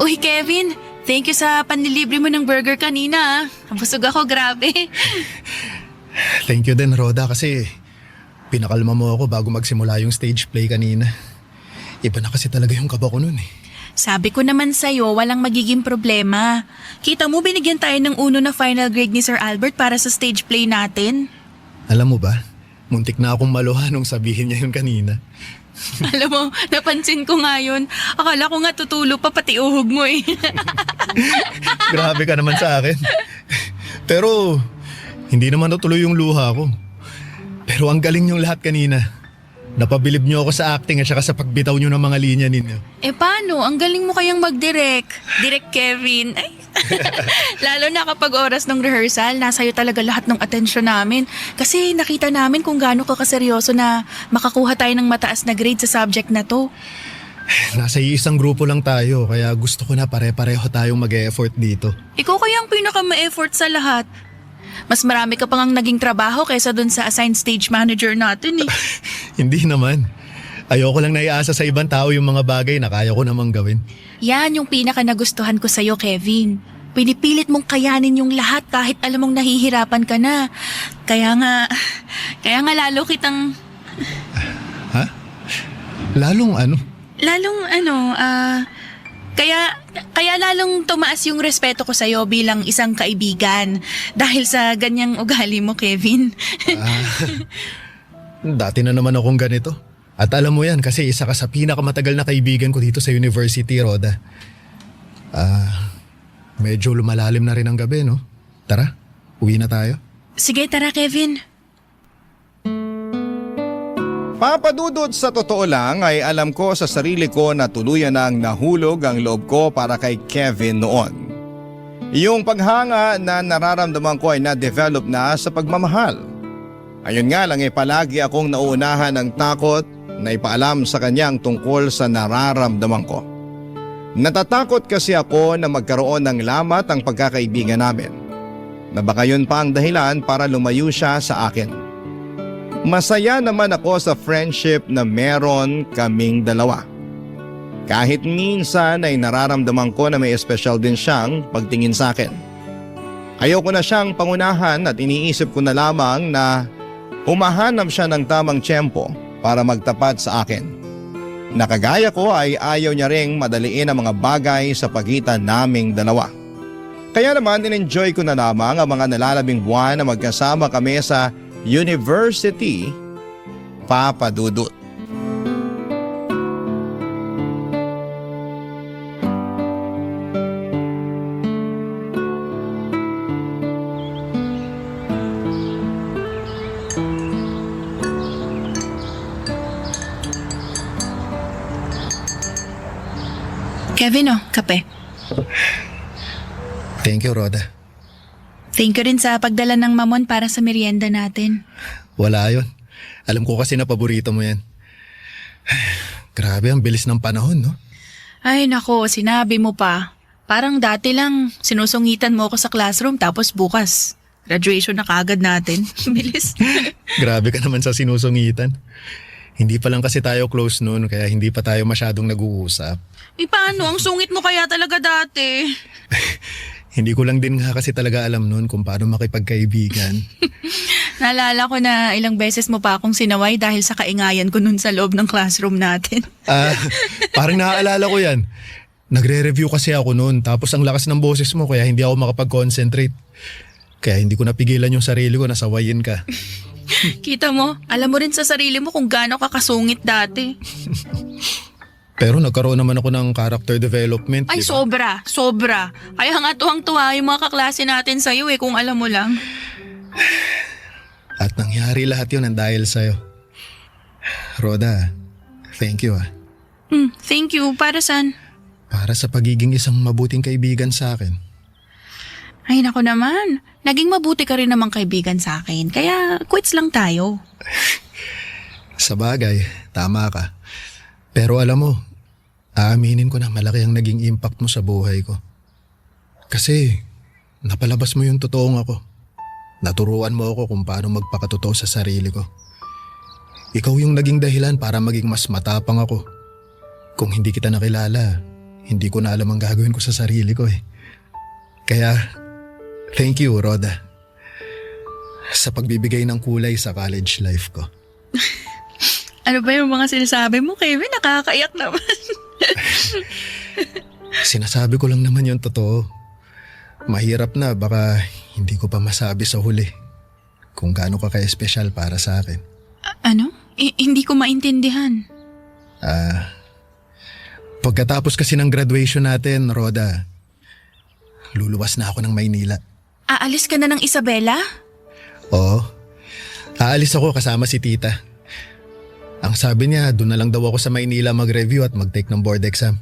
Uy, Kevin, thank you sa panlilibre mo ng burger kanina. Busog ako, grabe. Thank you din, Roda, kasi pinakalma mo ako bago magsimula yung stage play kanina. Iba na kasi talaga yung kaba ko nun eh. Sabi ko naman sa'yo, walang magiging problema. Kita mo, binigyan tayo ng 1 na final grade ni Sir Albert para sa stage play natin. Alam mo ba, muntik na akong maluha nung sabihin niya yun kanina. Alam mo, napansin ko nga yun. Akala ko nga tutulo pa pati uhog mo eh. Grabe ka naman sa akin. Pero, hindi naman natuloy yung luha ko. Pero ang galing niyong lahat kanina. Napabilib niyo ako sa acting at saka sa pagbitaw niyo ng mga linya ninyo. Eh paano? Ang galing mo kayang mag-direct. Direct Kevin. Ay. Lalo na kapag oras ng rehearsal, nasa'yo talaga lahat ng atensyon namin. Kasi nakita namin kung gaano ka kaseryoso na makakuha tayo ng mataas na grade sa subject na to. Nasa isang grupo lang tayo, kaya gusto ko na pare-pareho tayong mag-e-effort dito. Ikaw kaya ang pinaka-ma-effort sa lahat. Mas marami ka pang naging trabaho kaysa dun sa assigned stage manager natin eh. Hindi naman. Ayoko lang naiasa sa ibang tao yung mga bagay na kaya ko namang gawin. Yan yung pinaka-nagustuhan ko sa'yo, Kevin. Pinipilit mong kayanin yung lahat kahit alam mong nahihirapan ka na. Kaya nga lalo kitang... Ha? Lalong ano? Kaya lalong tumaas yung respeto ko sa'yo bilang isang kaibigan dahil sa ganyang ugali mo, Kevin. Dati na naman akong ganito. At alam mo yan kasi isa ka sa pinakamatagal na kaibigan ko dito sa university, Roda. Medyo lumalalim na rin ang gabi, no? Tara, uwi na tayo. Sige, tara, Kevin. Papadudod sa totoo lang ay alam ko sa sarili ko na tuluyan nang nahulog ang loob ko para kay Kevin noon. Yung paghanga na nararamdaman ko ay na-develop na sa pagmamahal. Ayun nga lang palagi akong nauunahan ng takot na ipaalam sa kanya ang tungkol sa nararamdaman ko. Natatakot kasi ako na magkaroon ng lamat ang pagkakaibigan namin. na baka yun pa ang dahilan para lumayo siya sa akin. Masaya naman ako sa friendship na meron kaming dalawa. Kahit minsan ay nararamdaman ko na may espesyal din siyang pagtingin sa akin. Ayoko na siyang pangunahan at iniisip ko na lamang na humahanap siya ng tamang tiyempo para magtapat sa akin. Nakagaya ko ay ayaw niya ring madaliin ang mga bagay sa pagitan naming dalawa. Kaya naman in-enjoy ko na lamang ang mga nalalabing buwan na magkasama kami sa University, Papa Dudut. Kevin, kape. Thank you, Rhoda. Thank you rin sa pagdala ng mamon para sa merienda natin. Wala yon. Alam ko kasi na paborito mo yan. Grabe, ang bilis ng panahon, no? Ay nako, sinabi mo pa. Parang dati lang, sinusungitan mo ako sa classroom tapos bukas. Graduation na kagad natin. Bilis. Grabe ka naman sa sinusungitan. Hindi pa lang kasi tayo close noon kaya hindi pa tayo masyadong nag-uusap. Paano? Ang sungit mo kaya talaga dati. Hindi ko lang din nga kasi talaga alam noon kung paano makipagkaibigan. Naalala ko na ilang beses mo pa akong sinaway dahil sa kaingayan ko nun sa loob ng classroom natin. Parang naaalala ko yan. Nagre-review kasi ako noon tapos ang lakas ng boses mo kaya hindi ako makapag-concentrate. Kaya hindi ko napigilan yung sarili ko na sawayin ka. Kita mo, alam mo rin sa sarili mo kung gaano ka kasungit dati. Pero nagkaroon naman ako ng character development. Ay, diba? sobra. Kaya nga tuwang-tuwa yung mga kaklase natin sa'yo kung alam mo lang. At nangyari lahat yun ang dahil sa'yo. Rhoda, thank you . Thank you. Para saan? Para sa pagiging isang mabuting kaibigan sa akin. Ay, nako naman. Naging mabuti ka rin namang kaibigan sa akin. Kaya quits lang tayo. Sa bagay, tama ka. Pero alam mo, aaminin ko na malaki ang naging impact mo sa buhay ko. Kasi napalabas mo yung totoong ako. Naturuan mo ako kung paano magpakatotoo sa sarili ko. Ikaw yung naging dahilan para maging mas matapang ako. Kung hindi kita nakilala, hindi ko na alam ang gagawin ko sa sarili ko . Kaya, thank you, Rhoda. Sa pagbibigay ng kulay sa college life ko. Ano ba yung mga sinasabi mo, Kevin? Nakakaiyak naman. Sinasabi ko lang naman yung totoo. Mahirap na, baka hindi ko pa masabi sa huli kung gaano ka ka-espesyal para sa akin. Ano? Hindi ko maintindihan. Pagkatapos kasi ng graduation natin, Rhoda, luluwas na ako ng Maynila. Aalis ka na ng Isabela? Oo. Aalis ako kasama si tita. Ang sabi niya, doon na lang daw ako sa Maynila mag-review at mag-take ng board exam.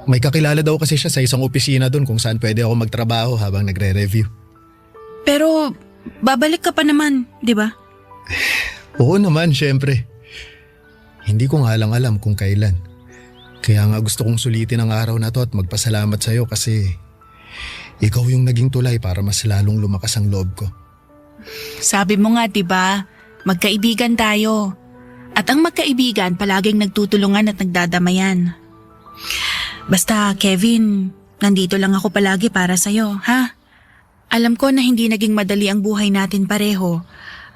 May kakilala daw kasi siya sa isang opisina doon kung saan pwede ako magtrabaho habang nagre-review. Pero babalik ka pa naman, di ba? Oo naman, syempre. Hindi ko nga lang alam kung kailan. Kaya nga gusto kong sulitin ang araw na to at magpasalamat sa'yo kasi ikaw yung naging tulay para mas lalong lumakas ang loob ko. Sabi mo nga, di ba? Magkaibigan tayo. At ang magkaibigan palaging nagtutulungan at nagdadamayan. Basta, Kevin, nandito lang ako palagi para sa'yo, ha? Alam ko na hindi naging madali ang buhay natin pareho.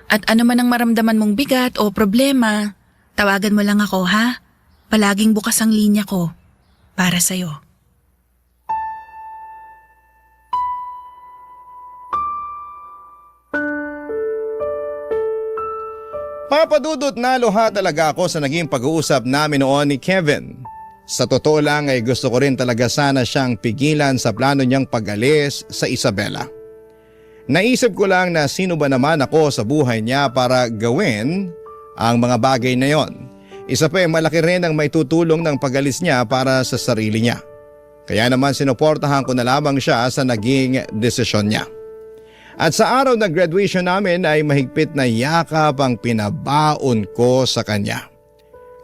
At ano man ang maramdaman mong bigat o problema, tawagan mo lang ako, ha? Palaging bukas ang linya ko para sa'yo. Papadudot na luha talaga ako sa naging pag-uusap namin noon ni Kevin. Sa totoo lang ay gusto ko rin talaga sana siyang pigilan sa plano niyang pag-alis sa Isabela. Naisip ko lang na sino ba naman ako sa buhay niya para gawin ang mga bagay na yon. Isa pa malaki rin ang may tutulong ng pag-alis niya para sa sarili niya. Kaya naman sinuportahan ko na lamang siya sa naging desisyon niya. At sa araw ng graduation namin ay mahigpit na yakap ang pinabaon ko sa kanya.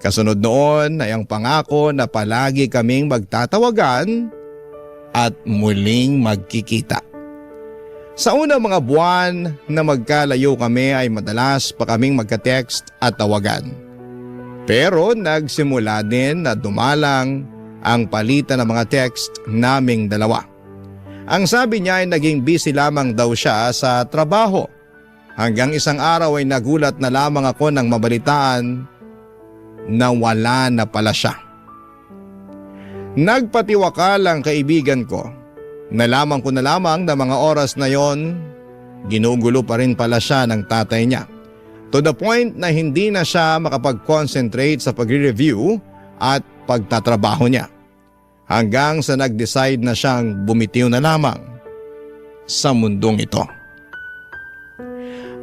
Kasunod noon ay ang pangako na palagi kaming magtatawagan at muling magkikita. Sa unang mga buwan na magkalayo kami ay madalas pa kaming magka-text at tawagan. Pero nagsimula din na dumalang ang palitan ng mga text naming dalawa. Ang sabi niya ay naging busy lamang daw siya sa trabaho. Hanggang isang araw ay nagulat na lamang ako nang mabalitaan na wala na pala siya. Nagpatiwakal ang kaibigan ko. Nalaman ko na lamang na mga oras na yon, ginugulo pa rin pala siya ng tatay niya. To the point na hindi na siya makapag-concentrate sa pagre-review at pagtatrabaho niya. Hanggang sa nag-decide na siyang bumitiw na lamang sa mundong ito.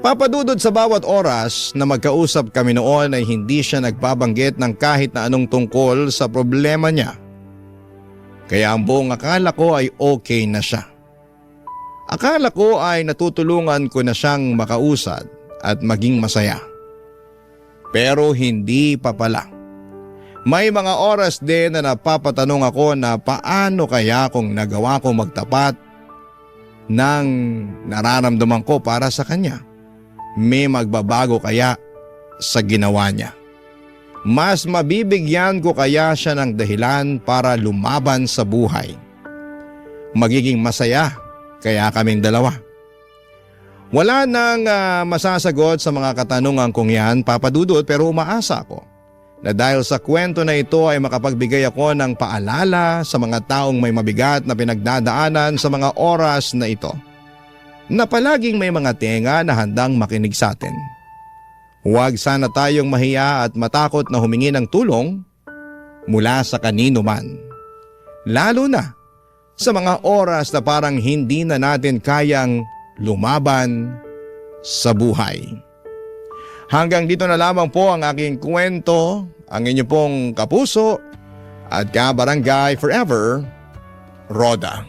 Papadudod sa bawat oras na magkausap kami noon ay hindi siya nagbabanggit ng kahit na anong tungkol sa problema niya. Kaya ang buong akala ko ay okay na siya. Akala ko ay natutulungan ko na siyang makausad at maging masaya. Pero hindi pa pala. May mga oras din na napapatanong ako na paano kaya kung nagawa ko magtapat ng nararamdaman ko para sa kanya. May magbabago kaya sa ginawa niya? Mas mabibigyan ko kaya siya ng dahilan para lumaban sa buhay? Magiging masaya kaya kaming dalawa? Wala nang masasagot sa mga katanungan kong yan, Papa Dudut, pero umaasa ako na dahil sa kwento na ito ay makapagbigay ako ng paalala sa mga taong may mabigat na pinagdadaanan sa mga oras na ito, na palaging may mga tenga na handang makinig sa atin. Huwag sana tayong mahiya at matakot na humingi ng tulong mula sa kanino man. Lalo na sa mga oras na parang hindi na natin kayang lumaban sa buhay. Hanggang dito na lamang po ang aking kwento, ang inyo pong kapuso at kabarangay forever, Roda.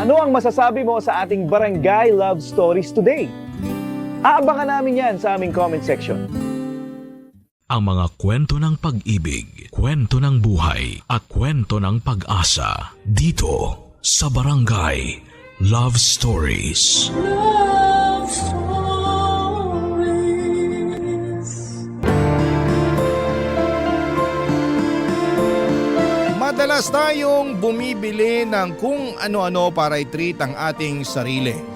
Ano ang masasabi mo sa ating Barangay Love Stories today? Aabangan namin yan sa aming comment section. Ang mga kwento ng pag-ibig, kwento ng buhay at kwento ng pag-asa dito sa Barangay Love Stories. Love Stories. Madalas tayong bumibili ng kung ano-ano para i-treat ang ating sarili.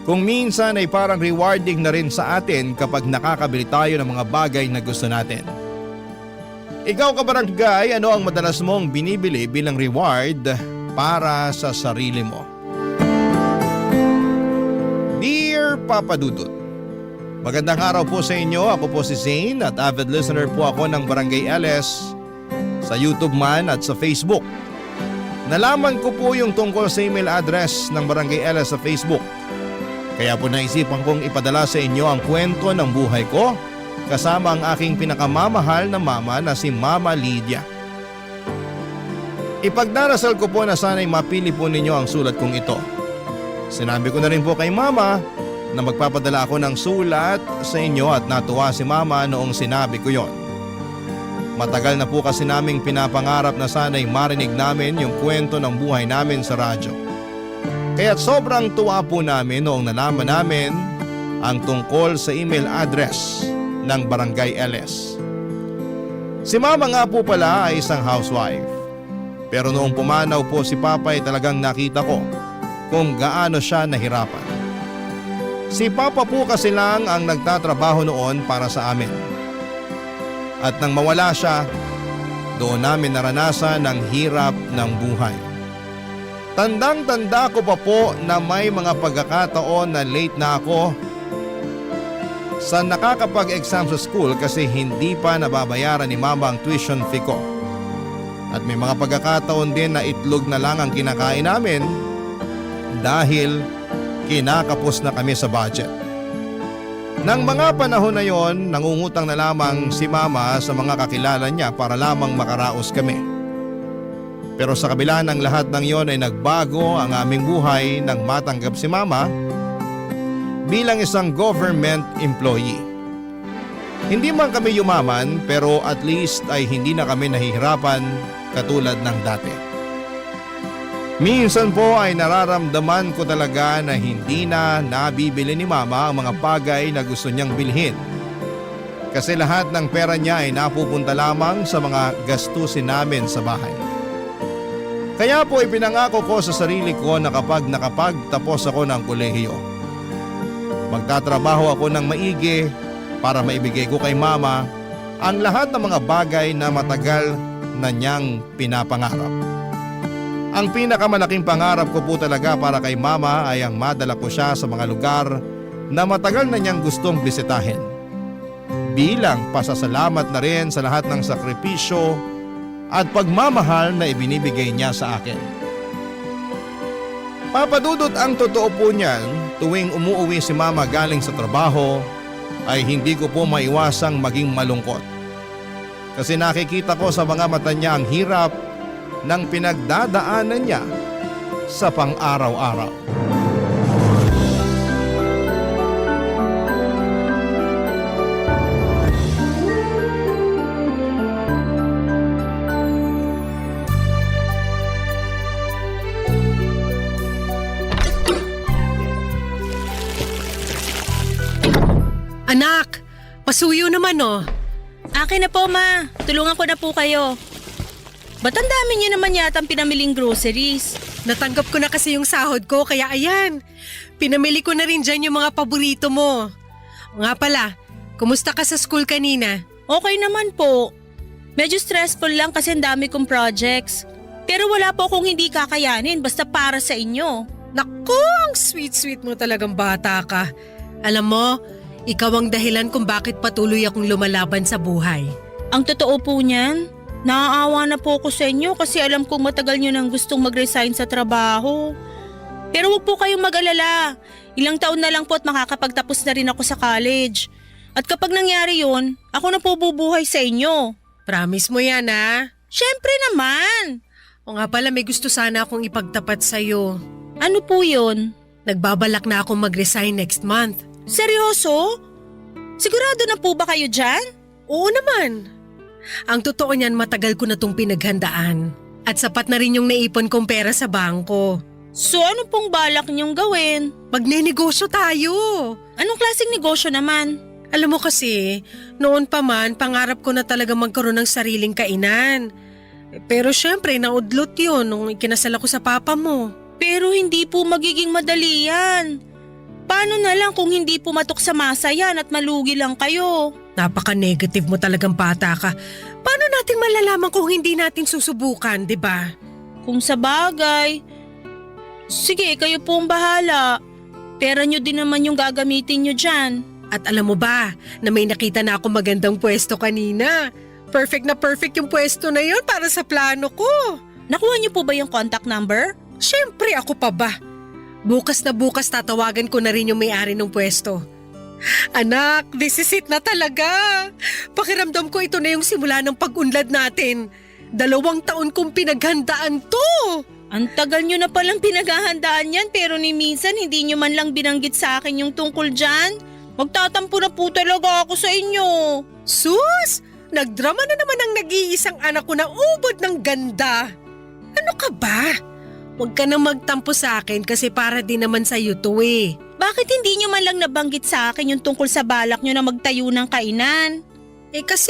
Kung minsan ay parang rewarding na rin sa atin kapag nakakabili tayo ng mga bagay na gusto natin. Ikaw kabarangay, ano ang madalas mong binibili bilang reward para sa sarili mo? Dear Papa Dudut, magandang araw po sa inyo. Ako po si Zane at avid listener po ako ng Barangay LS sa YouTube man at sa Facebook. Nalaman ko po yung tungkol sa email address ng Barangay LS sa Facebook. Kaya po naisipan kong ipadala sa inyo ang kwento ng buhay ko kasama ang aking pinakamamahal na mama na si Mama Lydia. Ipagdarasal ko po na sana'y mapili po ninyo ang sulat kong ito. Sinabi ko na rin po kay Mama na magpapadala ako ng sulat sa inyo at natuwa si Mama noong sinabi ko yon. Matagal na po kasi naming pinapangarap na sana'y marinig namin yung kwento ng buhay namin sa radyo. Kaya't sobrang tuwa po namin noong nalaman namin ang tungkol sa email address ng Barangay LS. Si Mama nga po pala ay isang housewife. Pero noong pumanaw po si Papa ay talagang nakita ko kung gaano siya nahirapan. Si Papa po kasi lang ang nagtatrabaho noon para sa amin. At nang mawala siya, doon namin naranasan ang hirap ng buhay. Tandang-tanda ko pa po na may mga pagkakataon na late na ako sa nakakapag-exam sa school kasi hindi pa nababayaran ni Mama ang tuition fee ko. At may mga pagkakataon din na itlog na lang ang kinakain namin dahil kinakapos na kami sa budget. Nang mga panahon na yon, nangungutang na lamang si Mama sa mga kakilala niya para lamang makaraos kami. Pero sa kabila ng lahat ng yon ay nagbago ang aming buhay nang matanggap si Mama bilang isang government employee. Hindi man kami yumaman pero at least ay hindi na kami nahihirapan katulad ng dati. Minsan po ay nararamdaman ko talaga na hindi na nabibili ni Mama ang mga bagay na gusto niyang bilhin. Kasi lahat ng pera niya ay napupunta lamang sa mga gastusin namin sa bahay. Kaya po ipinangako ko sa sarili ko na kapag nakapagtapos ako ng kolehiyo, magtatrabaho ako ng maigi para maibigay ko kay Mama ang lahat ng mga bagay na matagal na niyang pinapangarap. Ang pinakamalaking pangarap ko po talaga para kay Mama ay ang madala ko siya sa mga lugar na matagal na niyang gustong bisitahin. Bilang pasasalamat na rin sa lahat ng sakripisyo at pagmamahal na ibinibigay niya sa akin. Papadudot, ang totoo po niyan, tuwing umuuwi si Mama galing sa trabaho ay hindi ko po maiwasang maging malungkot. Kasi nakikita ko sa mga mata niya ang hirap ng pinagdadaanan niya sa pang-araw-araw. Anak, pasuyo naman oh. Akin na po, ma. Tulungan ko na po kayo. Ba't ang dami niyo naman yata ang pinamiling groceries? Natanggap ko na kasi yung sahod ko kaya ayan. Pinamili ko na rin dyan yung mga paborito mo. Nga pala, kumusta ka sa school kanina? Okay naman po. Medyo stressful lang kasi ang dami kong projects. Pero wala po akong hindi kakayanin basta para sa inyo. Naku, ang sweet-sweet mo talagang bata ka. Alam mo, ikaw ang dahilan kung bakit patuloy akong lumalaban sa buhay. Ang totoo po niyan, naaawa na po ako sa inyo kasi alam kong matagal nyo nang gustong mag-resign sa trabaho. Pero huwag po kayong mag-alala. Ilang taon na lang po at makakapagtapos na rin ako sa college. At kapag nangyari yun, ako na po bubuhay sa inyo. Promise mo yan ha? Syempre naman! O nga pala, may gusto sana akong ipagtapat sa'yo. Ano po yun? Nagbabalak na akong mag-resign next month. Seryoso? Sigurado na po ba kayo dyan? Oo naman. Ang totoo niyan, matagal ko na tong pinaghandaan. At sapat na rin yung naipon kong pera sa bangko. So ano pong balak niyong gawin? Magnenegosyo tayo. Anong klaseng negosyo naman? Alam mo kasi, noon pa man, pangarap ko na talaga magkaroon ng sariling kainan. Pero syempre, naudlot yun nung ikinasal ako sa papa mo. Pero hindi po magiging madali yan. Paano na lang kung hindi pumatok sa masa yan at malugi lang kayo? Napaka-negative mo talagang bata ka. Paano natin malalaman kung hindi natin susubukan, di ba? Kung sa bagay. Sige, kayo po ang bahala. Pera nyo din naman yung gagamitin nyo dyan. At alam mo ba, na may nakita na ako magandang pwesto kanina. Perfect na perfect yung pwesto na yun para sa plano ko. Nakuha nyo po ba yung contact number? Siyempre, ako pa ba? Bukas na bukas tatawagan ko na rin yung may-ari ng pwesto. Anak, this is it na talaga. Pakiramdam ko ito na yung simula ng pag-unlad natin. 2 taon kong pinaghandaan to. Ang tagal nyo na palang pinaghahandaan yan pero ni minsan hindi nyo man lang binanggit sa akin yung tungkol dyan. Magtatampo na po talaga ako sa inyo. Sus! Nagdrama na naman ang nag-iisang anak ko na ubod ng ganda. Ano ka ba? Huwag ka nang magtampo sa akin kasi para din naman sa'yo to eh. Bakit hindi nyo man lang nabanggit sa akin yung tungkol sa balak nyo na magtayo ng kainan? Eh kasi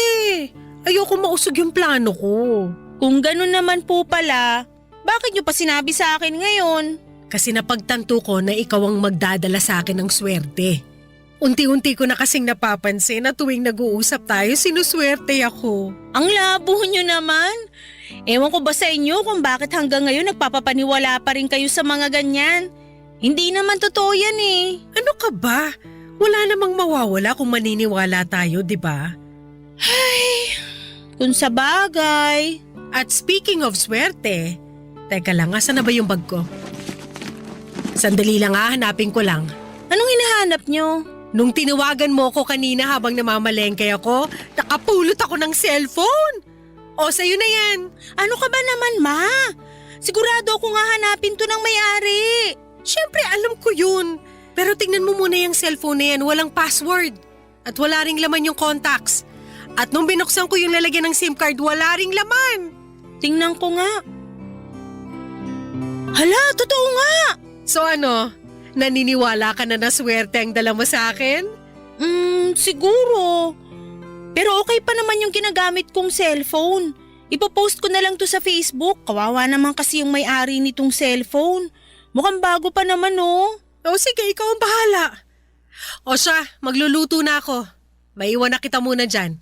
ayoko mausog yung plano ko. Kung ganun naman po pala, bakit nyo pa sinabi sa akin ngayon? Kasi napagtanto ko na ikaw ang magdadala sa akin ng swerte. Unti-unti ko na kasing napapansin na tuwing nag-uusap tayo, sinuswerte ako. Ang labo nyo naman. Ewan ko ba sa inyo kung bakit hanggang ngayon nagpapapaniwala pa rin kayo sa mga ganyan? Hindi naman totoo yan eh. Ano ka ba? Wala namang mawawala kung maniniwala tayo, di ba? Ay, kung sa bagay. At speaking of swerte, teka lang, asan na ba yung bag ko? Sandali lang hanapin ko lang. Anong hinahanap nyo? Nung tinawagan mo ko kanina habang namamalengke ako, nakapulot ako ng cellphone. O, sa'yo na yan. Ano ka ba naman, ma? Sigurado ako nga hanapin to ng may-ari. Siyempre, alam ko yun. Pero tingnan mo muna yung cellphone na yan, walang password. At wala ring laman yung contacts. At nung binuksan ko yung lalagyan ng SIM card, wala ring laman. Tingnan ko nga. Hala, totoo nga! So ano, naniniwala ka na swerte ang dala mo sa akin? Siguro. Pero okay pa naman yung ginagamit kong cellphone. Ipopost ko na lang to sa Facebook. Kawawa naman kasi yung may-ari nitong cellphone. Mukhang bago pa naman oh. O sige, ikaw ang bahala. O siya, magluluto na ako. Maiwan na kita muna dyan.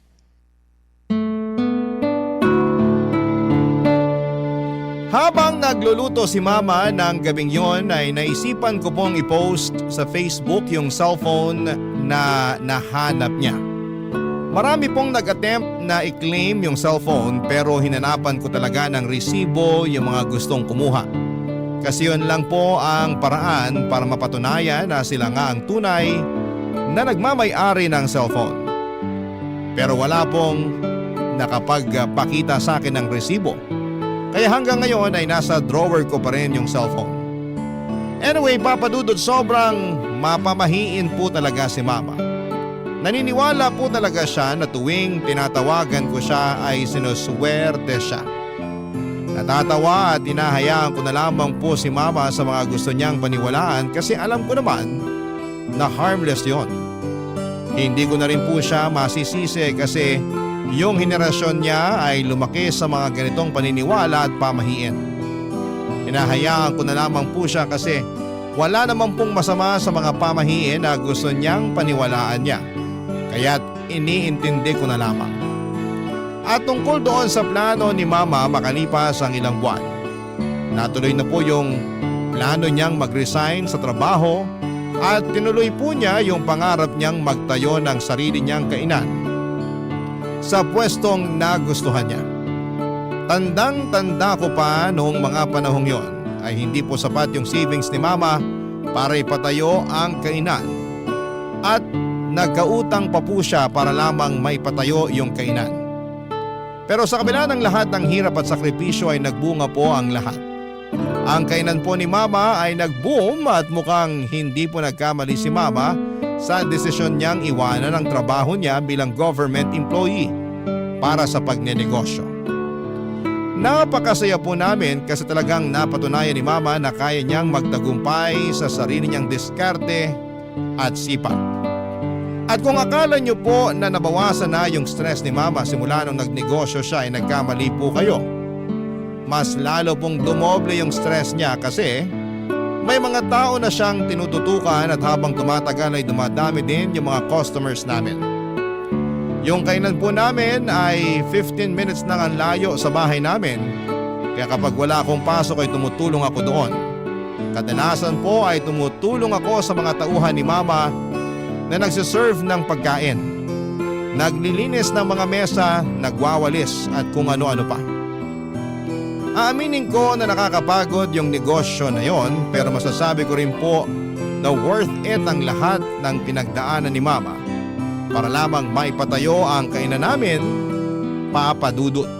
Habang nagluluto si Mama ng gabing yon ay naisipan ko pong i-post sa Facebook yung cellphone na nahanap niya. Marami pong nag-attempt na i-claim yung cellphone pero hinanapan ko talaga ng resibo yung mga gustong kumuha. Kasi yun lang po ang paraan para mapatunayan na sila nga ang tunay na nagmamay-ari ng cellphone. Pero wala pong nakapagpakita sa akin ng resibo. Kaya hanggang ngayon ay nasa drawer ko pa rin yung cellphone. Anyway, Papa Dudut, sobrang mapamahiin po talaga si Mama. Naniniwala po talaga siya na tuwing tinatawagan ko siya ay sinuswerte siya. Natatawa at hinahayaan ko na lamang po si Mama sa mga gusto niyang paniwalaan kasi alam ko naman na harmless yon. Hindi ko na rin po siya masisisi kasi yung henerasyon niya ay lumaki sa mga ganitong paniniwala at pamahiin. Hinahayaan ko na lamang po siya kasi wala naman pong masama sa mga pamahiin na gusto niyang paniwalaan niya. Kaya't iniintindi ko na lamang. At tungkol doon sa plano ni Mama makalipas ang ilang buwan, natuloy na po yung plano niyang mag-resign sa trabaho at tinuloy po niya yung pangarap niyang magtayo ng sarili niyang kainan sa pwestong nagustuhan niya. Tandang-tanda ko pa noong mga panahong yon ay hindi po sapat yung savings ni Mama para ipatayo ang kainan. At nagkautang pa po siya para lamang maipatayo yung kainan. Pero sa kabila ng lahat ng hirap at sakripisyo ay nagbunga po ang lahat. Ang kainan po ni Mama ay nag-boom at mukhang hindi po nagkamali si Mama sa desisyon niyang iwanan ang trabaho niya bilang government employee para sa pagnenegosyo. Napakasaya po namin kasi talagang napatunayan ni Mama na kaya niyang magtagumpay sa sarili niyang diskarte at sipag. At kung akala niyo po na nabawasan na yung stress ni Mama simula nung nagnegosyo siya ay nagkamali po kayo. Mas lalo pong dumoble yung stress niya kasi may mga tao na siyang tinututukan at habang tumatagal ay dumadami din yung mga customers namin. Yung kainan po namin ay 15 minutes lang ang layo sa bahay namin. Kaya kapag wala akong pasok ay tumutulong ako doon. Kadalasan po ay tumutulong ako sa mga tauhan ni Mama na nagsiserve ng pagkain. Naglilinis ng mga mesa, nagwawalis at kung ano-ano pa. Aaminin ko na nakakapagod yung negosyo na yon pero masasabi ko rin po na worth it ang lahat ng pinagdaanan ni Mama para lamang maipatayo ang kainan namin, Papa Dudut.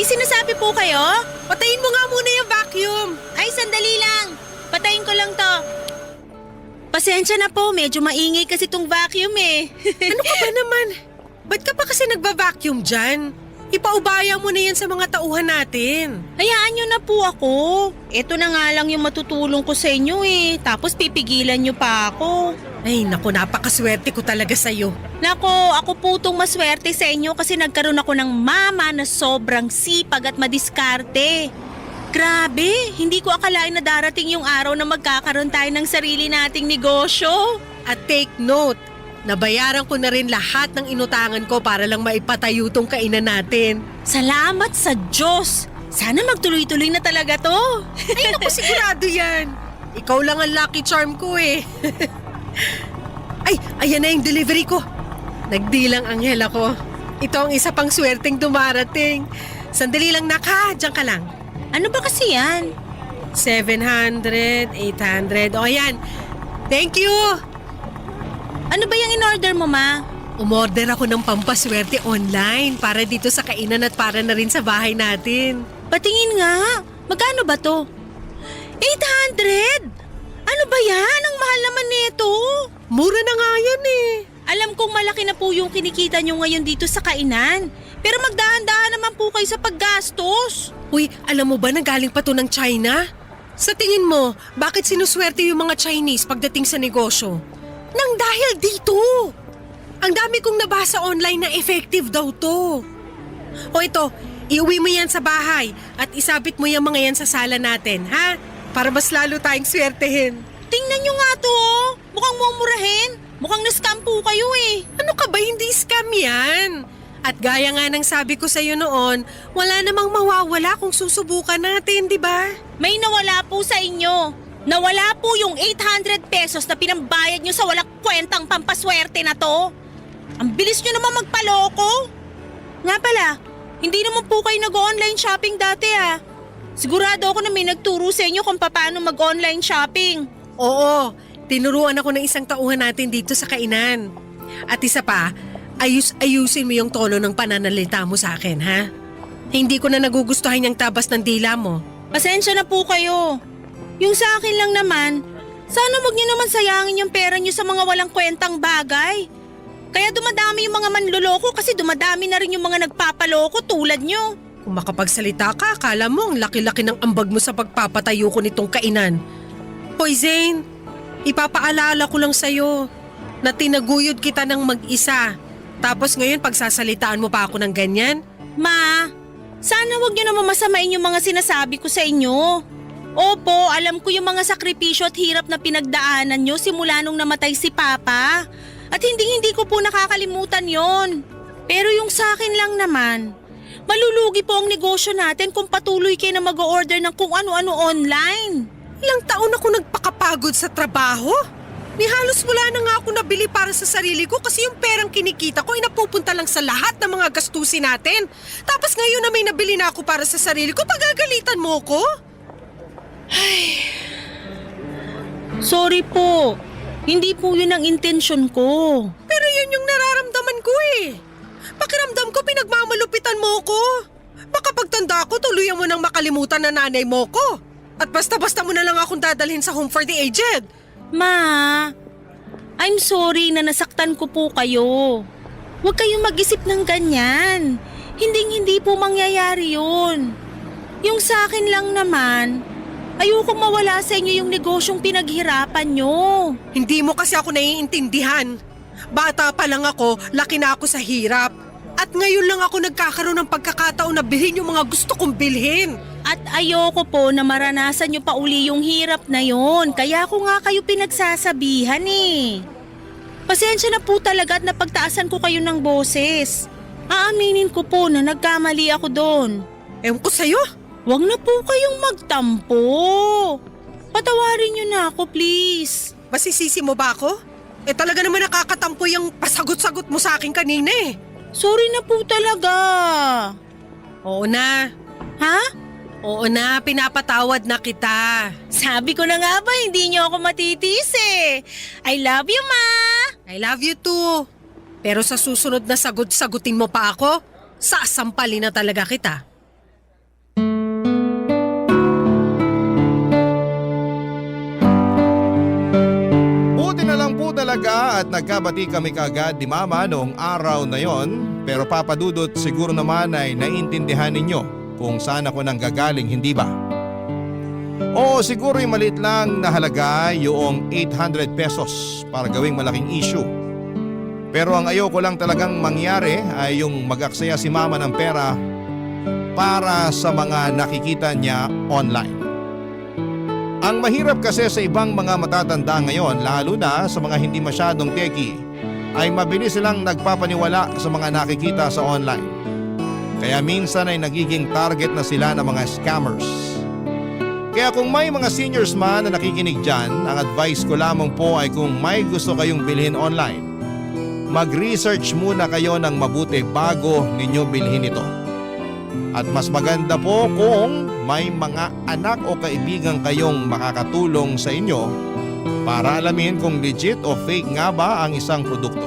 Sinasabi po kayo? Patayin mo nga muna yung vacuum. Ay, sandali lang. Patayin ko lang to. Pasensya na po, medyo maingay kasi tong vacuum eh. Ano ka ba naman? Ba't ka pa kasi nagba-vacuum dyan? Ipaubaya mo na yan sa mga tauhan natin. Hayaan nyo na po ako. Ito na nga lang yung matutulong ko sa inyo eh. Tapos pipigilan nyo pa ako. Ay naku, napakaswerte ko talaga sa'yo. Nako, ako po itong maswerte sa inyo kasi nagkaroon ako ng mama na sobrang sipag at madiskarte. Grabe, hindi ko akalain na darating yung araw na magkakaroon tayo ng sarili nating negosyo. At take note, nabayaran ko na rin lahat ng inutangan ko para lang maipatayo tong kainan natin. Salamat sa Diyos! Sana magtuloy-tuloy na talaga to. Ay naku, sigurado yan. Ikaw lang ang lucky charm ko eh. Ay, ayan na yung delivery ko. Nagdilang anghel ako. Ito ang isa pang swerteng dumarating. Sandali lang naka, diyan ka lang. Ano ba kasi yan? 700, 800, o ayan. Thank you! Ano ba yung in-order mo, Ma? Umorder ako ng pampaswerte online para dito sa kainan at para na rin sa bahay natin. Patingin nga, magkano ba to? 800? Ano ba yan? Ang mahal naman nito. Mura na nga yan eh. Alam kong malaki na po yung kinikita nyo ngayon dito sa kainan. Pero magdahan-dahan naman po kayo sa paggastos. Uy, alam mo ba na galing pa to ng China? Sa tingin mo, bakit sinuswerte yung mga Chinese pagdating sa negosyo? Nang dahil dito. Ang dami kong nabasa online na effective daw to. O ito, iuwi mo yan sa bahay at isabit mo yung mga yan sa sala natin, ha? Para mas lalo tayong swertehin. Tingnan nyo nga to, oh. Mukhang mumurahin. Mukhang na-scam po kayo eh. Ano ka ba, hindi scam yan? At gaya nga ng sabi ko sa'yo noon, wala namang mawawala kung susubukan natin, di ba? May nawala po sa inyo. Nawala po yung 800 pesos na pinambayad nyo sa walang kwentang pampaswerte na to. Ang bilis nyo naman magpaloko. Nga pala, hindi naman po kayo nag-online shopping dati ah. Sigurado ako na may nagturo sa inyo kung paano mag-online shopping. Oo, tinuruan ako ng isang tauhan natin dito sa kainan. At isa pa, ayusin mo yung tono ng pananalita mo sa akin, ha? Hindi ko na nagugustuhan yung tabas ng dila mo. Pasensya na po kayo. Yung sa akin lang naman, sana wag niyo naman sayangin yung pera niyo sa mga walang kwentang bagay. Kaya dumadami yung mga manloloko kasi dumadami na rin yung mga nagpapaloko tulad nyo. Kung makapagsalita ka, akala mo ang laki-laki ng ambag mo sa pagpapatayo ko nitong kainan. Hoy Zane, ipapaalala ko lang sa'yo na tinaguyod kita ng mag-isa. Tapos ngayon pagsasalitaan mo pa ako ng ganyan? Ma, sana wag niyo naman masamain yung mga sinasabi ko sa inyo. Opo, alam ko yung mga sakripisyo at hirap na pinagdaanan nyo simula nung namatay si Papa. At hindi ko po nakakalimutan yon. Pero yung sa akin lang naman, malulugi po ang negosyo natin kung patuloy kayo na mag-order ng kung ano-ano online. Ilang taon ako nagpakapagod sa trabaho. Ni halos wala na nga ako nabili para sa sarili ko kasi yung perang kinikita ko ay napupunta lang sa lahat ng mga gastusin natin. Tapos ngayon na may nabili na ako para sa sarili ko, pagagalitan mo ko? Sorry po. Hindi po yun ang intensyon ko. Pero yun yung nararamdaman ko eh. Pakiramdam ko pinagmamalupitan mo ko. Baka pagtanda ko tuluyan mo nang makalimutan na nanay mo ko. At basta-basta mo na lang akong dadalhin sa home for the aged. Ma, I'm sorry na nasaktan ko po kayo. Huwag kayong mag-isip ng ganyan. Hindi po mangyayari yun. Yung sa akin lang naman, ayokong mawala sa inyo yung negosyong pinaghirapan nyo. Hindi mo kasi ako naiintindihan. Bata pa lang ako, laki na ako sa hirap. At ngayon lang ako nagkakaroon ng pagkakataon na bilhin yung mga gusto kong bilhin. At ayoko po na maranasan nyo pa uli yung hirap na yon. Kaya ako nga kayo pinagsasabihan eh. Pasensya na po talaga at napagtaasan ko kayo ng boses. Aaminin ko po na nagkamali ako doon. Ewan ko sa'yo. Huwag na po kayong magtampo. Patawarin nyo na ako, please. Masisisi mo ba ako? Eh talaga naman nakakatampo yung pasagot-sagot mo sa akin kanina eh. Sorry na po talaga. Oo na. Ha? Oo na, pinapatawad na kita. Sabi ko na nga ba, hindi nyo ako matitiis eh. I love you, Ma. I love you too. Pero sa susunod na sagutin mo pa ako, sasampalin na talaga kita. Buti na lang po talaga at nagkabati kami kaagad ni Mama noong araw na yon. Pero Papa Dudut, siguro naman ay naiintindihan ninyo kung saan ako nang gagaling, hindi ba? Oo, siguro yung maliit lang na halaga yung 800 pesos para gawing malaking issue. Pero ang ayoko lang talagang mangyari ay yung mag-aksaya si Mama ng pera para sa mga nakikita niya online. Ang mahirap kasi sa ibang mga matatanda ngayon, lalo na sa mga hindi masyadong techie, ay mabilis silang nagpapaniwala sa mga nakikita sa online. Kaya minsan ay nagiging target na sila ng mga scammers. Kaya kung may mga seniors man na nakikinig dyan, ang advice ko lamang po ay kung may gusto kayong bilhin online, mag-research muna kayo ng mabuti bago ninyo bilhin ito. At mas maganda po kung may mga anak o kaibigan kayong makakatulong sa inyo para alamin kung legit o fake nga ba ang isang produkto.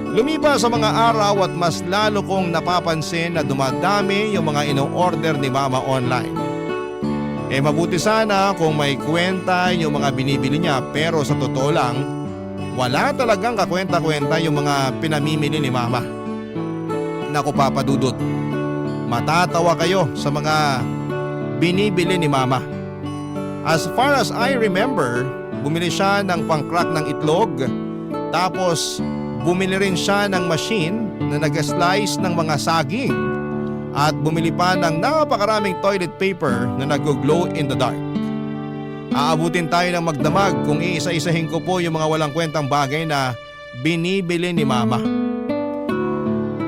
Lumipas sa mga araw at mas lalo kong napapansin na dumadami yung mga ino-order ni Mama online. Mabuti sana kung may kwenta yung mga binibili niya, pero sa totoo lang, wala talagang kakwenta-kwenta yung mga pinamimili ni Mama. Naku Papa Dudut, matatawa kayo sa mga binibili ni Mama. As far as I remember, bumili siya ng pang-crack ng itlog, tapos bumili rin siya ng machine na nag-slice ng mga saging, at bumili pa ng napakaraming toilet paper na nag-glow in the dark. Aabutin tayo ng magdamag kung iisa-isahin ko po yung mga walang kwentang bagay na binibili ni Mama.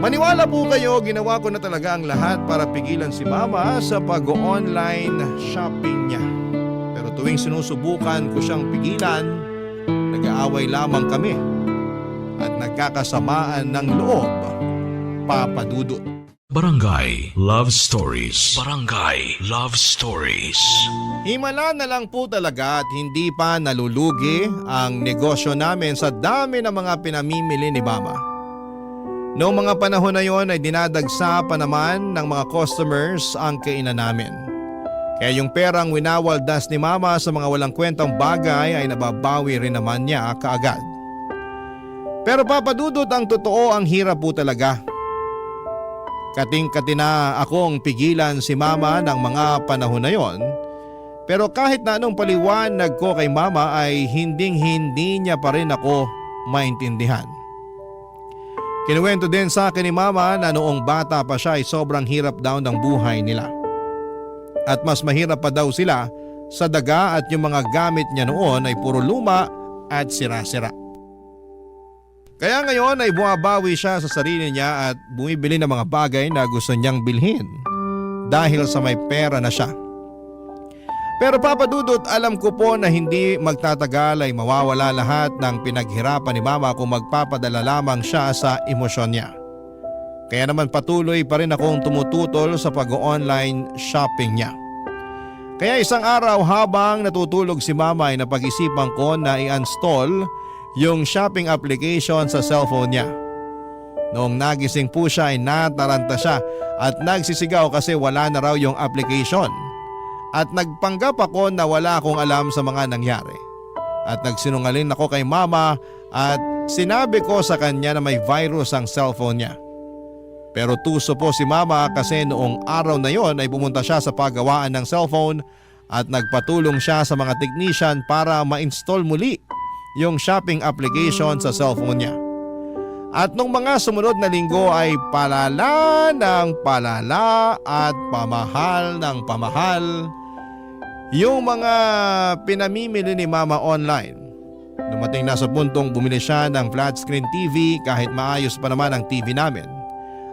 Maniwala po kayo, ginawa ko na talaga ang lahat para pigilan si Mama sa pag-online shopping niya. Pero tuwing sinusubukan ko siyang pigilan, nag-aaway lamang kami at nagkakasamaan ng loob, Papa Dudut. Barangay Love Stories. Barangay Love Stories. Himala na lang po talaga at hindi pa nalulugi ang negosyo namin sa dami ng mga pinamimili ni Mama. Noong mga panahon na yon ay dinadagsa pa naman ng mga customers ang kainan namin. Kaya yung perang winawaldas ni Mama sa mga walang kwentang bagay ay nababawi rin naman niya kaagad. Pero Papa Dudut, ang totoo, ang hirap po talaga. Kating-kati na akong pigilan si Mama ng mga panahon na yon. Pero kahit na anong paliwanag ko kay Mama ay hinding-hindi niya pa rin ako maintindihan. Kinuwento din sa akin ni Mama na noong bata pa siya ay sobrang hirap daw ng buhay nila. At mas mahirap pa daw sila sa daga at yung mga gamit niya noon ay puro luma at sira-sira. Kaya ngayon ay bumabawi siya sa sarili niya at bumibili ng mga bagay na gusto niyang bilhin dahil sa may pera na siya. Pero Papa Dudut, alam ko po na hindi magtatagal ay mawawala lahat ng pinaghirapan ni Mama kung magpapadala lamang siya sa emosyon niya. Kaya naman patuloy pa rin akong tumututol sa pag-online shopping niya. Kaya isang araw habang natutulog si Mama ay napag-isipan ko na i-install yung shopping application sa cellphone niya. Noong nagising po siya ay nataranta siya at nagsisigaw kasi wala na raw yung application. At nagpanggap ako na wala akong alam sa mga nangyari. At nagsinungaling ako kay Mama at sinabi ko sa kanya na may virus ang cellphone niya. Pero tuso po si Mama kasi noong araw na yon ay pumunta siya sa paggawaan ng cellphone at nagpatulong siya sa mga technician para ma-install muli yung shopping application sa cellphone niya. At nung mga sumunod na linggo ay palala ng palala at pamahal ng pamahal yung mga pinamimili ni Mama online. Dumating na sa puntong bumili siya ng flat screen TV kahit maayos pa naman ang TV namin.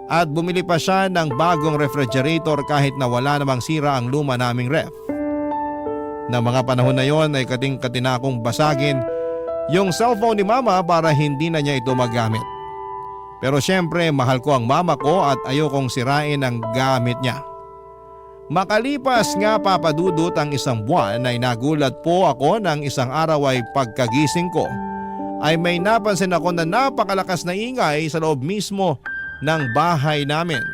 At bumili pa siya ng bagong refrigerator kahit na wala namang sira ang luma naming ref. Na mga panahon na yon ay kating-kati na akong basagin yung cellphone ni Mama para hindi na niya ito magamit. Pero syempre mahal ko ang Mama ko at ayokong sirain ang gamit niya. Makalipas nga Papa Dudut ang isang buwan ay nagulat po ako ng isang araw ay pagkagising ko ay may napansin ako na napakalakas na ingay sa loob mismo ng bahay namin.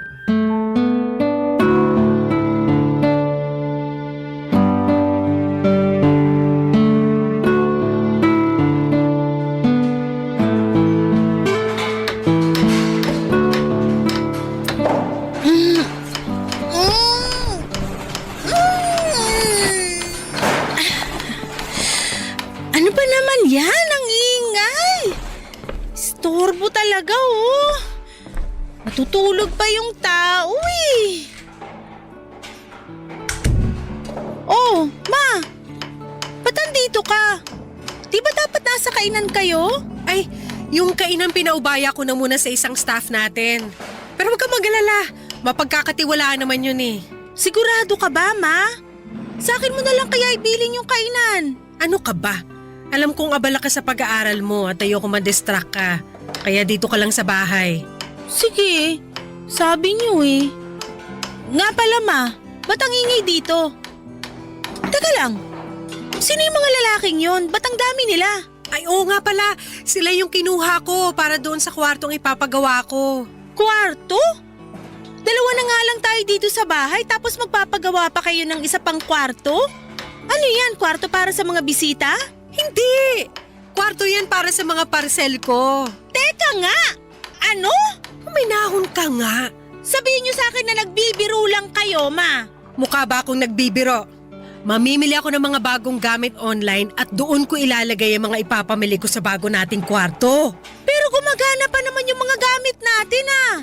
Ano ba naman yan? Ang ingay! Istorbo talaga oh. Matutulog pa yung tao eh. Oh, Ma! Ba't andito ka? Di ba dapat nasa kainan kayo? Ay, yung kainan pinaubaya ko na muna sa isang staff natin. Pero huwag kang mag-alala, mapagkakatiwalaan naman yun eh. Sigurado ka ba, Ma? Sa akin mo na lang kaya ibilin yung kainan. Ano ka ba? Alam kong abala ka sa pag-aaral mo at ayoko ma-distract ka. Kaya dito ka lang sa bahay. Sige, sabi niyo eh. Nga pala, Ma, ba't ang ingay dito? Teka lang, sino yung mga lalaking yon? Ba't ang dami nila? Ay, oo nga pala. Sila yung kinuha ko para doon sa kwartong ipapagawa ko. Kwarto? Dalawa na nga lang tayo dito sa bahay tapos magpapagawa pa kayo ng isa pang kwarto? Ano yan? Kwarto para sa mga bisita? Hindi! Kwarto yan para sa mga parcel ko. Teka nga! Ano? Uminahon ka nga. Sabihin niyo sa akin na nagbibiro lang kayo, Ma. Mukha ba akong nagbibiro? Mamimili ako ng mga bagong gamit online at doon ko ilalagay ang mga ipapamili ko sa bago nating kwarto. Pero gumagana pa naman yung mga gamit natin ah.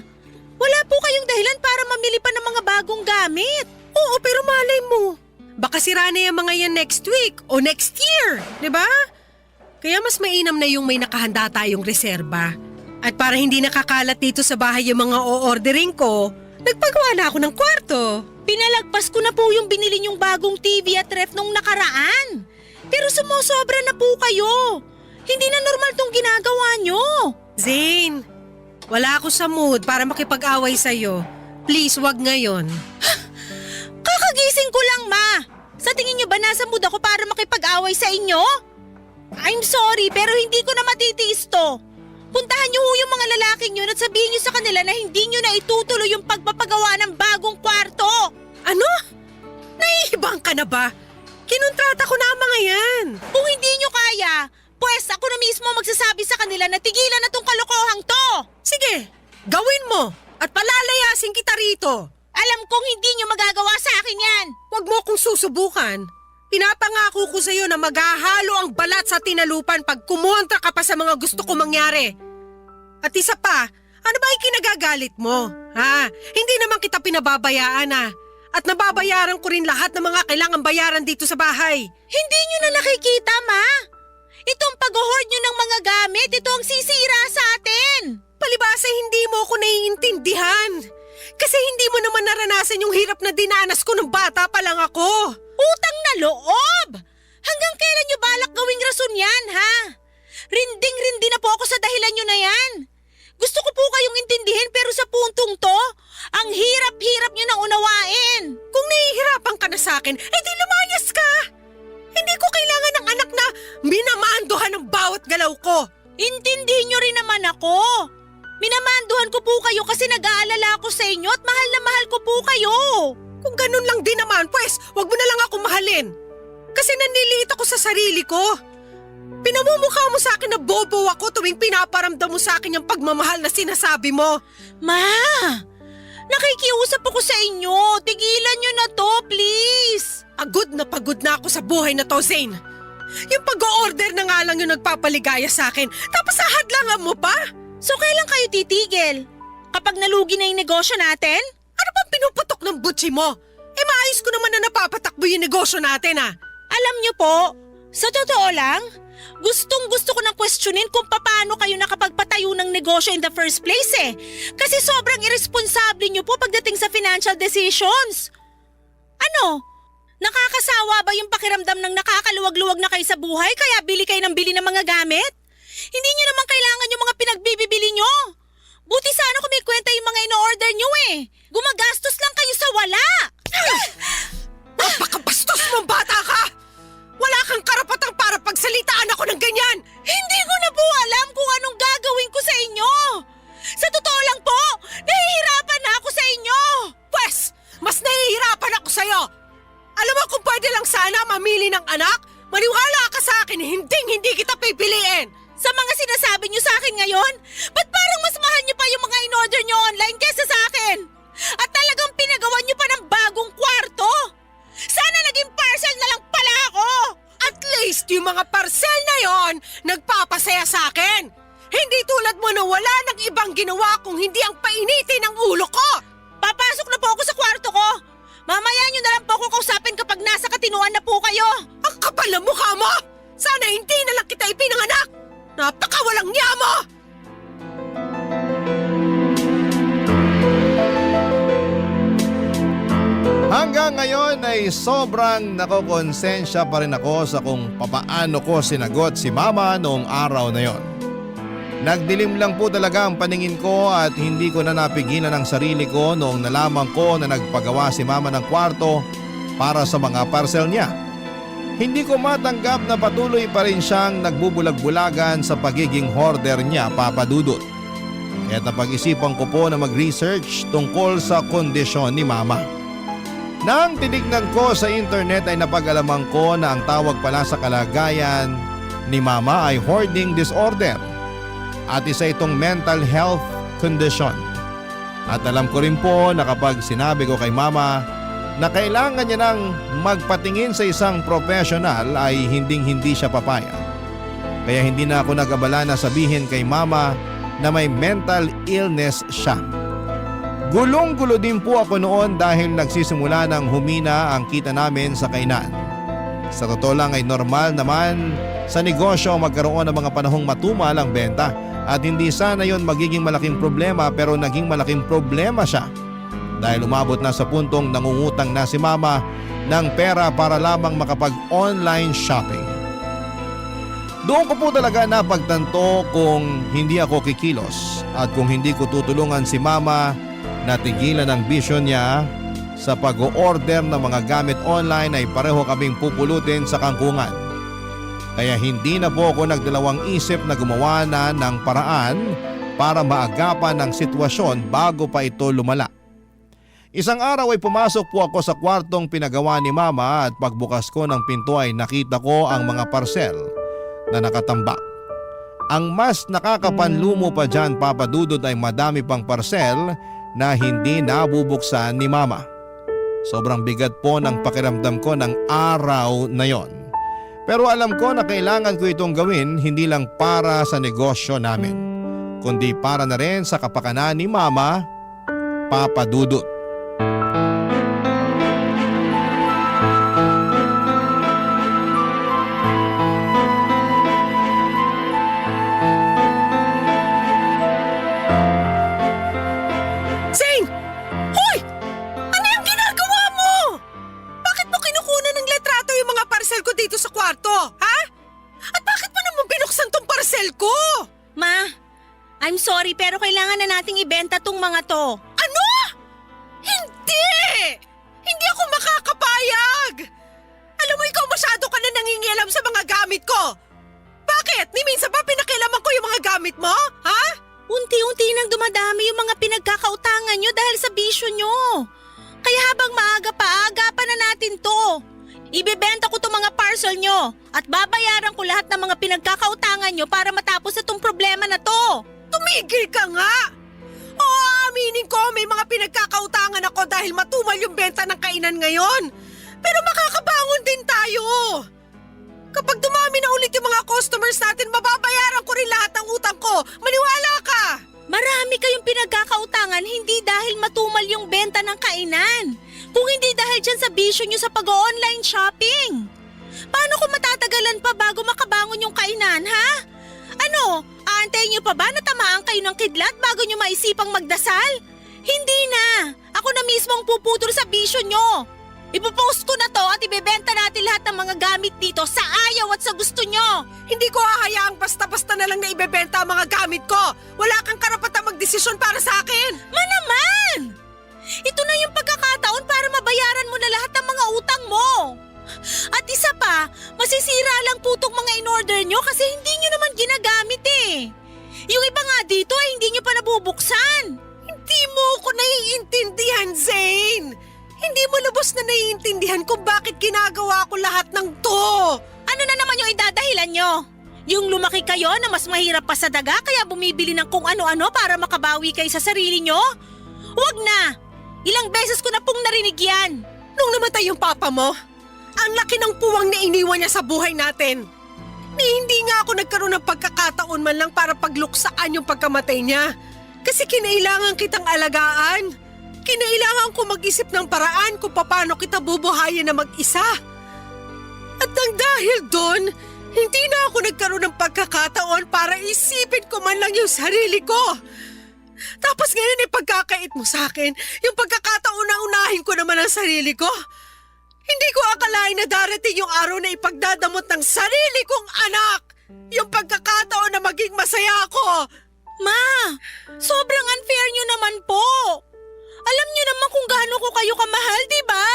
Wala po kayong dahilan para mamili pa ng mga bagong gamit. Oo, pero malay mo. Baka sira na yung mga yan next week o next year, di ba? Kaya mas mainam na yung may nakahanda tayong reserba. At para hindi nakakalat dito sa bahay yung mga o-ordering ko, nagpagawa na ako ng kwarto. Pinalagpas ko na po yung binili niyong bagong TV at ref nung nakaraan. Pero sumusobra na po kayo. Hindi na normal tong ginagawa niyo. Zane, wala ako sa mood para makipag-away sa'yo. Please, wag ngayon. Kakagising ko lang, Ma. Sa tingin niyo ba nasa mood ako para makipag-away sa inyo? I'm sorry, pero hindi ko na matitiis to. Puntahan niyo ho yung mga lalaking yun at sabihin niyo sa kanila na hindi niyo na itutuloy yung pagpapagawa ng bagong kwarto. Ano? Naiibang ka na ba? Kinontrata ko na ang mga yan. Kung hindi niyo kaya, pues ako na mismo magsasabi sa kanila na tigilan na tong kalokohang to. Sige, gawin mo at palalayasin kita rito. Alam kong hindi niyo magagawa sa akin yan. Huwag mo akong susubukan. Pinapangako ko sa iyo na maghahalo ang balat sa tinalupan pag kumontra ka pa sa mga gusto ko mangyari. At isa pa, ano ba yung kinagagalit mo? Ha? Hindi naman kita pinababayaan At nababayaran ko rin lahat ng mga kailangan bayaran dito sa bahay. Hindi niyo na nakikita, Ma. Itong pag-hoard niyo ng mga gamit, ito ang sisira sa atin. Palibasa hindi mo ako naiintindihan. Kasi hindi mo naman naranasan yung hirap na dinanas ko nung bata pa lang ako. Utang na loob! Hanggang kailan niyo balak gawing rason yan, ha? Rinding-rindi na po ako sa dahilan niyo na yan. Gusto ko po kayong intindihin pero sa puntong to, ang hirap-hirap niyo nang unawain. Kung nahihirapan ka na sa akin, di lumayas ka. Hindi ko kailangan ng anak na minamandohan ng bawat galaw ko. Intindihin niyo rin naman ako. Minamanduhan ko po kayo kasi nag-aalala ako sa inyo at mahal na mahal ko po kayo. Kung ganun lang din naman, pues, wag mo na lang ako mahalin. Kasi nanliliit ako sa sarili ko. Pinamumukha mo sa akin na bobo ako tuwing pinaparamdam mo sa akin yung pagmamahal na sinasabi mo. Ma, nakikiusap ako sa inyo. Tigilan niyo na to, please. Pagod na ako sa buhay na to, Zane. Yung pag-o-order na nga lang yung nagpapaligaya sa akin, tapos ahadlangan mo pa? So kailan kayo titigil? Kapag nalugi na yung negosyo natin? Ano bang pinuputok ng butsi mo? Maayos ko naman na napapatakbo yung negosyo natin Alam niyo po, sa totoo lang, gustong-gusto ko nang questionin kung paano kayo nakapagpatayo ng negosyo in the first place Kasi sobrang irresponsable niyo po pagdating sa financial decisions. Ano? Nakakasawa ba yung pakiramdam ng nakakaluwag-luwag na kayo sa buhay kaya bili kayo ng bili ng mga gamit? Hindi niyo naman kailangan yung mga pinagbibili niyo. Buti sana kung may kwenta yung mga ino-order niyo Gumagastos lang kayo sa wala. Napakabastos mong bata ka! Wala kang karapatang para pagsalitaan ako ng ganyan! Hindi ko na po alam kung anong gagawin ko sa inyo. Sa totoo lang po, nahihirapan na ako sa inyo. Pwes, mas nahihirapan ako sa'yo. Alam mo kung pwede lang sana mamili ng anak, maniwala ka sa akin, hindi kita pipiliin. Sa mga sinasabi niyo sa akin ngayon, ba't parang mas mahal niyo pa yung mga in-order niyo online kesa sa akin? At talagang pinagawa niyo pa ng bagong kwarto? Sana naging parcel na lang pala ako! At least yung mga parcel na yon nagpapasaya sa akin. Hindi tulad mo na wala nang ibang ginawa kung hindi ang painitin ng ulo ko. Papasok na po ako sa kwarto ko. Mamaya niyo na lang po ako kausapin kapag nasa katinuan na po kayo. Ang kapal na mukha mo! Sana hindi na lang kita ipinanganak! Napakawalang niya mo! Hanggang ngayon ay sobrang nakokonsensya pa rin ako sa kung papaano ko sinagot si Mama noong araw na yon. Nagdilim lang po talaga ang paningin ko at hindi ko na napigilan ang sarili ko noong nalaman ko na nagpagawa si Mama ng kwarto para sa mga parcel niya. Hindi ko matanggap na patuloy pa rin siyang nagbubulag-bulagan sa pagiging hoarder niya, Papa Dudut. Kaya napag-isipan ko po na mag-research tungkol sa kondisyon ni Mama. Nang tinignan ko sa internet ay napag-alaman ko na ang tawag pala sa kalagayan ni Mama ay hoarding disorder at isa itong mental health condition. At alam ko rin po na kapag sinabi ko kay Mama na kailangan niya nang magpatingin sa isang professional ay hinding-hindi siya papayag. Kaya hindi na ako nag-abala na sabihin kay Mama na may mental illness siya. Gulong-gulo din po ako noon dahil nagsisimula ng humina ang kita namin sa kainan. Sa totoo lang ay normal naman sa negosyo magkaroon ng mga panahong matumal ang benta at hindi sana yon magiging malaking problema, pero naging malaking problema siya dahil umabot na sa puntong nangungutang na si Mama ng pera para lamang makapag-online shopping. Doon ko po talaga napagtanto kung hindi ako kikilos at kung hindi ko tutulungan si Mama na tigilan ang bisyo niya sa pag-o-order ng mga gamit online ay pareho kaming pupulutin sa kangkungan. Kaya hindi na po ako nagdalawang isip na gumawa na ng paraan para maagapan ang sitwasyon bago pa ito lumala. Isang araw ay pumasok po ako sa kwartong pinagawa ni Mama at pagbukas ko ng pinto ay nakita ko ang mga parcel na nakatambak. Ang mas nakakapanlumo pa dyan, Papa Dudut, ay madami pang parcel na hindi nabubuksan ni Mama. Sobrang bigat po ng pakiramdam ko ng araw na yon. Pero alam ko na kailangan ko itong gawin hindi lang para sa negosyo namin, kundi para na rin sa kapakanan ni Mama, Papa Dudut. Zane! Hoy! Ano yung ginagawa mo? Bakit mo kinukunan ng letrato yung mga parcel ko dito sa kwarto, ha? At bakit mo naman binuksan tong parcel ko? Ma, I'm sorry pero kailangan na nating ibenta tong mga to. Ano? Hindi! Hindi ako makakapayag! Alam mo, ikaw masyado ka na nangingialam sa mga gamit ko. Bakit? Ni minsan ba pinakialaman ko yung mga gamit mo? Ha? Unti-unti nang dumadami yung mga pinagkakautangan nyo dahil sa bisyo nyo. Kaya habang maaga pa, agapan na natin to. Ibebenta ko tong mga parcel nyo at babayaran ko lahat ng mga pinagkakautangan nyo para matapos itong problema na to. Tumigil ka nga! Oo, aminin ko may mga pinagkakautangan ako dahil matumal yung benta ng kainan ngayon. Pero makakabangon din tayo. Kapag dumami na ulit yung mga customers natin, mababayaran ko rin lahat ng utang ko. Maniwala ka! Marami kayong pinagkakautangan hindi dahil matumal yung benta ng kainan. Kung hindi dahil dyan sa bisyo nyo sa pag-online shopping. Paano kung matatagalan pa bago makabangon yung kainan, ha? Ano, aantayin nyo pa ba na tamaan kayo ng kidlat bago nyo maisipang magdasal? Hindi na! Ako na mismo ang puputol sa bisyo nyo. Ipopost ko na to at ibebenta natin lahat ng mga gamit dito sa ayaw at sa gusto nyo. Hindi ko hahayaang basta-basta na lang na ibebenta ang mga gamit ko. Wala kang karapatang magdesisyon para sa akin. Naman! Ito na yung pagkakataon para mabayaran mo na lahat ng mga utang mo. At isa pa, masisira lang po itong mga in-order nyo kasi hindi nyo naman ginagamit eh. Yung iba nga dito ay hindi nyo pa nabubuksan. Hindi mo ko naiintindihan, Zane. Hindi mo lubos na naiintindihan kung bakit ginagawa ko lahat ng to. Ano na naman yung idadahilan nyo? Yung lumaki kayo na mas mahirap pa sa daga kaya bumibili ng kung ano-ano para makabawi kayo sa sarili nyo? Huwag na! Ilang beses ko na pong narinig yan. Nung namatay yung papa mo, ang laki ng puwang na iniwan niya sa buhay natin. Ni hindi nga ako nagkaroon ng pagkakataon man lang para pagluksaan yung pagkamatay niya. Kasi kinailangan kitang alagaan. Kinailangan ko mag-isip ng paraan kung paano kita bubuhayin na mag-isa. At nang dahil doon, hindi na ako nagkaroon ng pagkakataon para isipin ko man lang yung sarili ko. Tapos ngayon pagkakait mo sa akin, yung pagkakataon na unahin ko naman ang sarili ko. Hindi ko akalain na darating yung araw na ipagdadamot ng sarili kong anak. Yung pagkakataon na maging masaya ako. Ma, sobrang unfair nyo naman po. Alam nyo naman kung gaano ko kayo kamahal, di ba?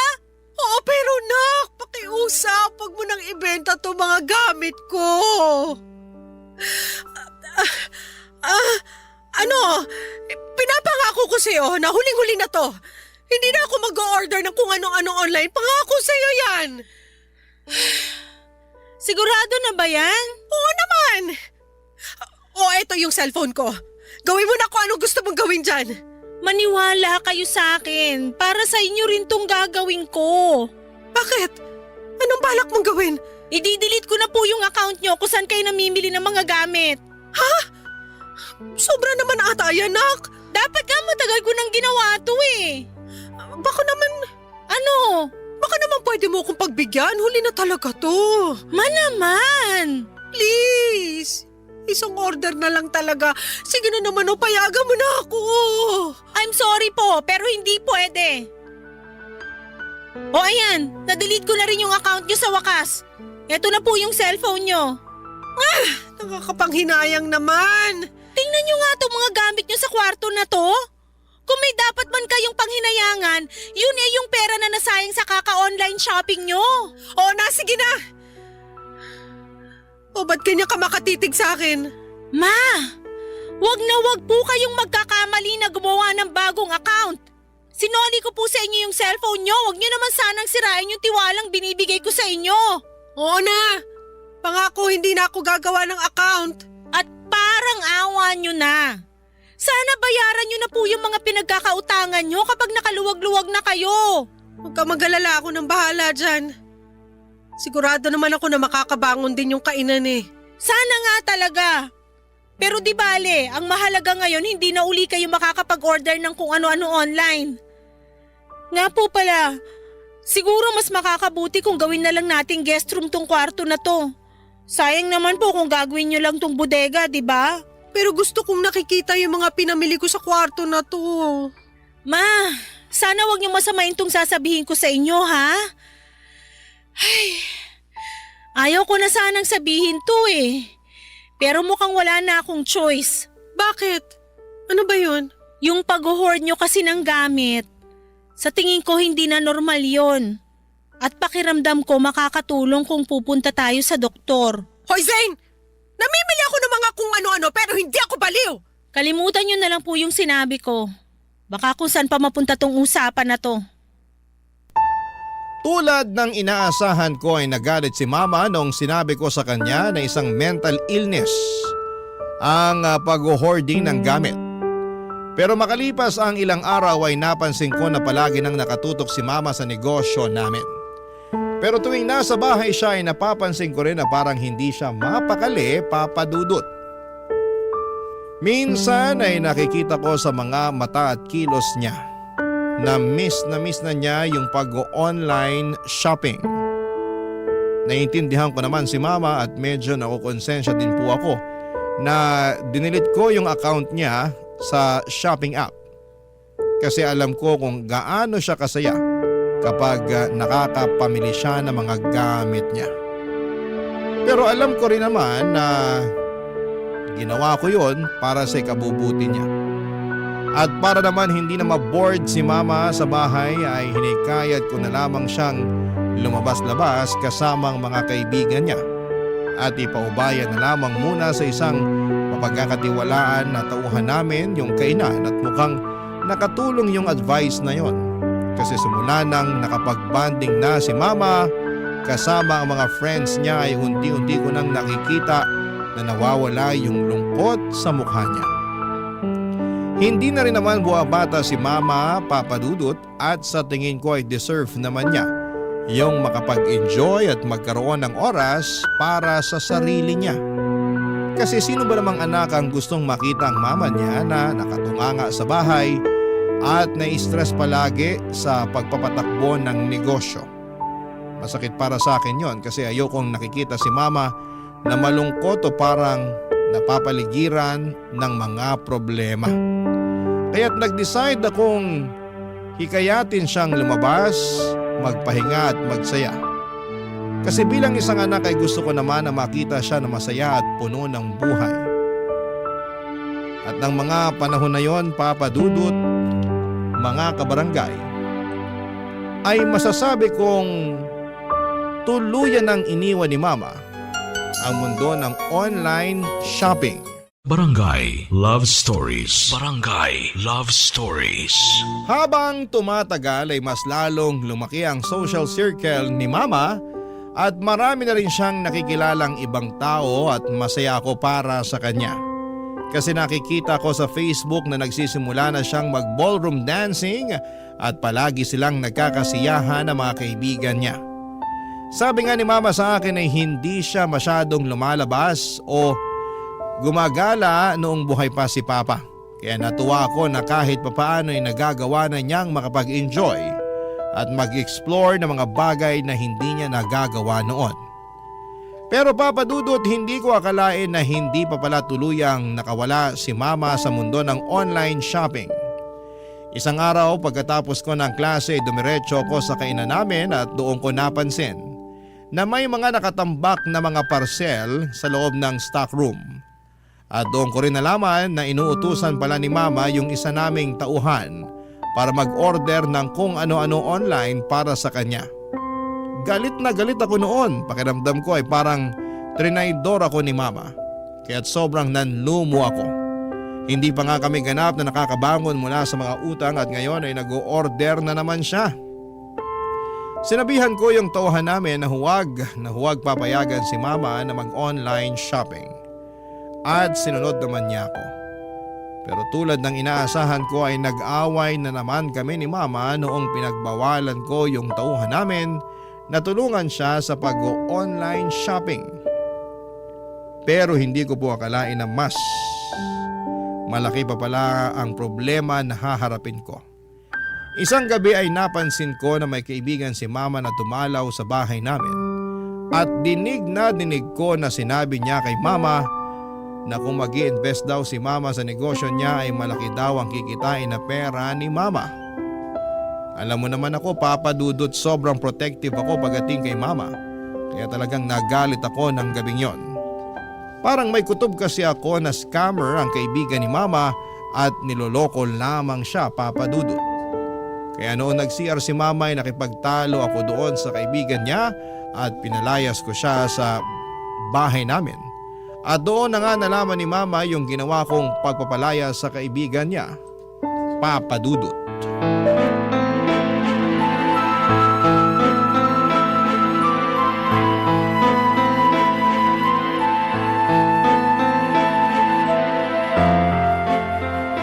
Oo, pero nak, pakiusap. Huwag mo nang ibenta to mga gamit ko. Pinapangako ko sa'yo na huling-huli na to. Hindi na ako mag-order ng kung ano-ano online. Pangako sa'yo yan. Sigurado na ba yan? Oo naman. Eto yung cellphone ko. Gawin mo na kung anong gusto mong gawin dyan. Maniwala kayo sa akin. Para sa inyo rin tong gagawin ko. Bakit? Anong balak mong gawin? I-delete ko na po yung account nyo kung saan kayo namimili ng mga gamit. Sobra naman ata yan, nak. Dapat nga matagal ko nang ginawa to eh. Baka naman... Ano? Baka naman pwede mo akong pagbigyan. Huli na talaga to. Naman! Please. Isang order na lang talaga. Sige na naman, payagan mo na ako. I'm sorry po, pero hindi pwede. Ayan, na-delete ko na rin yung account nyo sa wakas. Eto na po yung cellphone nyo. Nakakapanghinayang naman. Tingnan nyo nga itong mga gamit nyo sa kwarto na to. Kung may dapat man kayong panghinayangan, yun yung pera na nasayang sa kaka-online shopping nyo. Sige na. Ba't kanya ka makatitig sa akin? Ma, wag na wag po kayong magkakamali na gumawa ng bagong account. Sinoli ko po sa inyo yung cellphone nyo. Wag nyo naman sanang sirain yung tiwalang binibigay ko sa inyo. Oo na. Pangako hindi na ako gagawa ng account. At parang awa nyo na. Sana bayaran nyo na po yung mga pinagkakautangan nyo kapag nakaluwag-luwag na kayo. Huwag ka mag-alala, ako nang bahala dyan. Sigurado naman ako na makakabangon din yung kainan eh. Sana nga talaga. Pero di bale, ang mahalaga ngayon hindi na uli kayo makakapag-order ng kung ano-ano online. Nga po pala, siguro mas makakabuti kung gawin na lang nating guest room tong kwarto na to. Sayang naman po kung gagawin nyo lang tong bodega, di ba? Pero gusto kong nakikita yung mga pinamili ko sa kwarto na to. Ma, sana wag niyo masamain tong sasabihin ko sa inyo, ha? Ay, ayaw ko na sanang sabihin to eh. Pero mukhang wala na akong choice. Bakit? Ano ba yun? Yung pag-hoard nyo kasi ng gamit. Sa tingin ko hindi na normal yon. At pakiramdam ko makakatulong kung pupunta tayo sa doktor. Hoy Zane! Namimili ako ng mga kung ano-ano pero hindi ako baliw! Kalimutan nyo na lang po yung sinabi ko. Baka kung saan pa mapunta tong usapan na to. Tulad ng inaasahan ko ay nagalit si mama noong sinabi ko sa kanya na isang mental illness ang pag-hoarding ng gamit. Pero makalipas ang ilang araw ay napansin ko na palagi nang nakatutok si mama sa negosyo namin. Pero tuwing nasa bahay siya ay napapansin ko rin na parang hindi siya mapakali, Papa Dudut. Minsan ay nakikita ko sa mga mata at kilos niya na miss na niya yung pag-online shopping. Naiintindihan ko naman si mama at medyo nakukonsensya din po ako na dinilit ko yung account niya sa shopping app. Kasi alam ko kung gaano siya kasaya kapag nakakapamili siya ng mga gamit niya. Pero alam ko rin naman na ginawa ko yon para sa ikabubuti niya. At para naman hindi na maboard si mama sa bahay ay hinikayat ko na lamang siyang lumabas-labas kasamang mga kaibigan niya. At ipaubayan na lamang muna sa isang mapagkakatiwalaan na tauhan namin yung kainan at mukhang nakatulong yung advice na yon. Kasi simula nang nakapag-banding na si mama kasama ang mga friends niya ay unti-unti ko nang nakikita na nawawala yung lungkot sa mukha niya. Hindi na rin naman buwabata si mama, Papa Dudut, at sa tingin ko ay deserve naman niya yung makapag-enjoy at magkaroon ng oras para sa sarili niya. Kasi sino ba namang anak ang gustong makita ang mama niya na nakatunganga sa bahay at nai-stress palagi sa pagpapatakbo ng negosyo? Masakit para sa akin yon kasi ayokong nakikita si mama na malungkot o parang napapaligiran ng mga problema. Kaya't nag-decide akong hikayatin siyang lumabas, magpahinga at magsaya. Kasi bilang isang anak ay gusto ko naman na makita siya na masaya at puno ng buhay. At ng mga panahon na yon, Papa Dudut, mga kabarangay, ay masasabi kong tuluyan ng iniwan ni Mama ang mundo ng online shopping. Barangay Love Stories. Barangay Love Stories. Habang tumatagal ay mas lalong lumaki ang social circle ni Mama at marami na rin siyang nakikilalang ibang tao at masaya ako para sa kanya. Kasi nakikita ko sa Facebook na nagsisimula na siyang mag-ballroom dancing at palagi silang nagkakasiyahan ng mga kaibigan niya. Sabi nga ni Mama sa akin ay hindi siya masyadong lumalabas o gumagala noong buhay pa si Papa. Kaya natuwa ako na kahit papaano ay nagagawa na niyang makapag-enjoy at mag-explore ng mga bagay na hindi niya nagagawa noon. Pero Papa Dudut, hindi ko akalain na hindi pa pala tuluyang nakawala si Mama sa mundo ng online shopping. Isang araw pagkatapos ko ng klase, dumiretso ko sa kainan namin at doon ko napansin na may mga nakatambak na mga parcel sa loob ng stock room. At doon ko rin nalaman na inuutusan pala ni Mama yung isa naming tauhan para mag-order ng kung ano-ano online para sa kanya. Galit na galit ako noon. Pakiramdam ko ay parang trinaydor ako ni Mama. Kaya't sobrang nanlumo ako. Hindi pa nga kami ganap na nakakabangon mula sa mga utang at ngayon ay nag-o-order na naman siya. Sinabihan ko yung tauhan namin na huwag papayagan si Mama na mag-online shopping. At sinunod naman niya ako. Pero tulad ng inaasahan ko ay nag-away na naman kami ni Mama noong pinagbawalan ko yung tauhan namin na tulungan siya sa pag-online shopping. Pero hindi ko po akalain na mas malaki pa pala ang problema na haharapin ko. Isang gabi ay napansin ko na may kaibigan si Mama na tumalaw sa bahay namin. At dinig ko na sinabi niya kay Mama na kung mag-i-invest daw si Mama sa negosyo niya ay malaki daw ang kikitain na pera ni Mama. Alam mo naman ako, Papa Dudut, sobrang protective ako pagdating kay Mama. Kaya talagang nagalit ako ng gabing yon. Parang may kutob kasi ako na scammer ang kaibigan ni Mama at niloloko lamang siya, Papa Dudut. Kaya noon nag-CR si Mama ay nakipagtalo ako doon sa kaibigan niya at pinalayas ko siya sa bahay namin. At doon na nga nalaman ni Mama yung ginawa kong pagpapalaya sa kaibigan niya, Papa Dudut.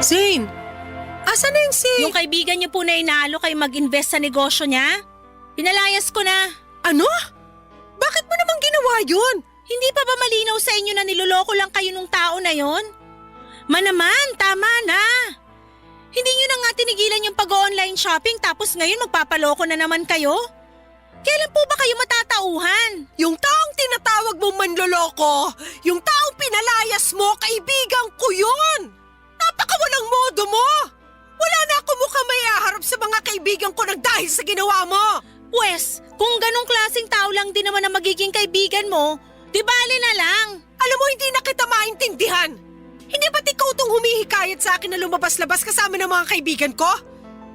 Zane! Asan na yung Yung kaibigan niyo po na inaalo kayo mag-invest sa negosyo niya? Pinalayas ko na. Ano? Bakit mo naman ginawa yun? Hindi pa ba malinaw sa inyo na niloloko lang kayo nung tao na yon? Manaman, tama na. Hindi nyo na nga tinigilan yung pag-online shopping tapos ngayon magpapaloko na naman kayo? Kailan po ba kayo matatauhan? Yung taong tinatawag mong manloloko, yung taong pinalayas mo, kaibigan ko yun! Napakawalang modo mo! Wala na ako mukhang may aharap sa mga kaibigan ko nang dahil sa ginawa mo! Pwes, kung ganong klaseng tao lang din naman ang magiging kaibigan mo, di bali na lang. Alam mo, hindi na kita maintindihan! Hindi ba't ikaw itong humihikayat sa akin na lumabas-labas kasama ng mga kaibigan ko?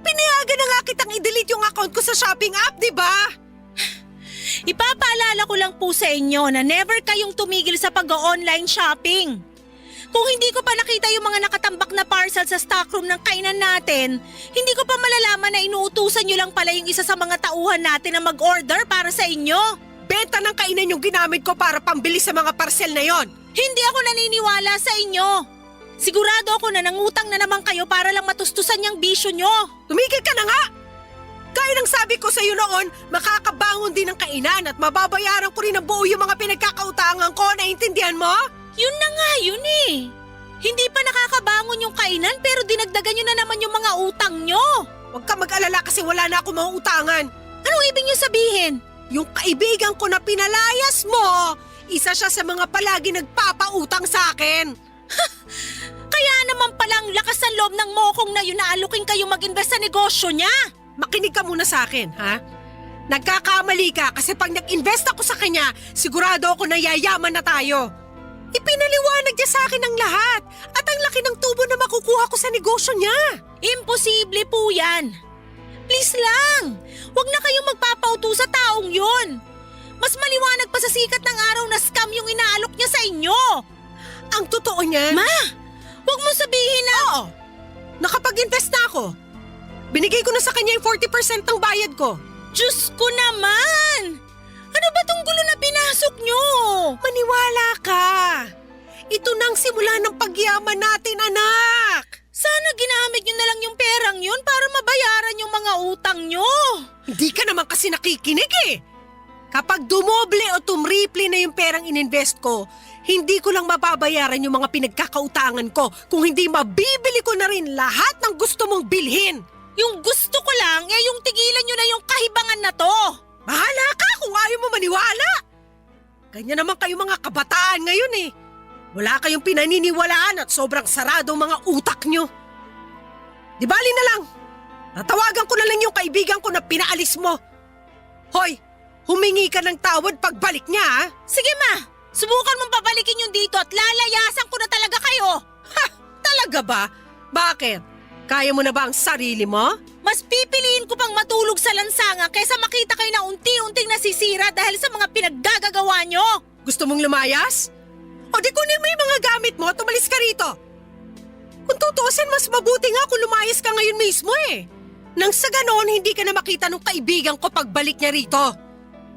Pinayagan na nga kitang i-delete yung account ko sa shopping app, di ba? Ipapaalala ko lang po sa inyo na never kayong tumigil sa pag-online shopping. Kung hindi ko pa nakita yung mga nakatambak na parcel sa stockroom ng kainan natin, hindi ko pa malalaman na inuutusan nyo lang pala yung isa sa mga tauhan natin na mag-order para sa inyo. Benta ng kainan yung ginamit ko para pambili sa mga parcel na yon. Hindi ako naniniwala sa inyo. Sigurado ako na nangutang na naman kayo para lang matustusan yung bisyo nyo. Tumigil ka na nga! Gaya ng sabi ko sa iyo noon, makakabangon din ng kainan at mababayaran ko rin ng buo yung mga pinagkakautangan ko, naintindihan mo? Yun na nga yun eh. Hindi pa nakakabangon yung kainan pero dinagdagan nyo na naman yung mga utang nyo. Huwag ka mag-alala kasi wala na ako mga utangan. Anong ibig nyo sabihin? Yung kaibigan ko na pinalayas mo, isa siya sa mga palagi nagpapautang sa akin. Kaya naman palang lakas ng loob ng mokong na yun na alukin kayo mag-invest sa negosyo niya. Makinig ka muna sa akin, ha? Nagkakamali ka kasi pag nag-invest ako sa kanya, sigurado ako na yayaman na tayo. Ipinaliwanag niya sa akin ang lahat at ang laki ng tubo na makukuha ko sa negosyo niya. Imposible po yan. Please lang, huwag na kayong magpapauto sa taong yun. Mas maliwanag pa sa sikat ng araw na scam yung inaalok niya sa inyo. Ang totoo niyan? Ma, huwag mo sabihin na… Oo. Nakapag-invest na ako. Binigay ko na sa kanya yung 40% ng bayad ko. Diyos ko naman! Ano ba tong gulo na pinasok nyo? Maniwala ka. Ito na ang simula ng pagyaman natin, anak. Sana ginamit nyo na lang yung perang yun para mabayaran yung mga utang nyo. Hindi ka naman kasi nakikinig eh. Kapag dumoble o tumriple na yung perang ininvest ko, hindi ko lang mababayaran yung mga pinagkakautangan ko kung hindi mabibili ko na rin lahat ng gusto mong bilhin. Yung gusto ko lang, yung tigilan nyo na yung kahibangan na to. Bahala ka kung ayaw mo maniwala. Ganyan naman kayo mga kabataan ngayon eh. Wala kayong pinaniniwalaan at sobrang sarado ang mga utak nyo. Di bali na lang. Tatawagan ko na lang yung kaibigan ko na pinaalis mo. Hoy, humingi ka ng tawad pagbalik niya ha? Sige ma, subukan mong pabalikin yung dito at lalayasan ko na talaga kayo. Ha! Talaga ba? Bakit? Kaya mo na ba ang sarili mo? Mas pipiliin ko pang matulog sa lansangan kaysa makita kayo na unti-unting nasisira dahil sa mga pinaggagagawa nyo. Gusto mong lumayas? O di kunin mo yung mga gamit mo at umalis ka rito. Kung tutuusin, mas mabuti nga kung lumayas ka ngayon mismo eh. Nang sa ganoon, hindi ka na makita ng kaibigan ko pagbalik niya rito.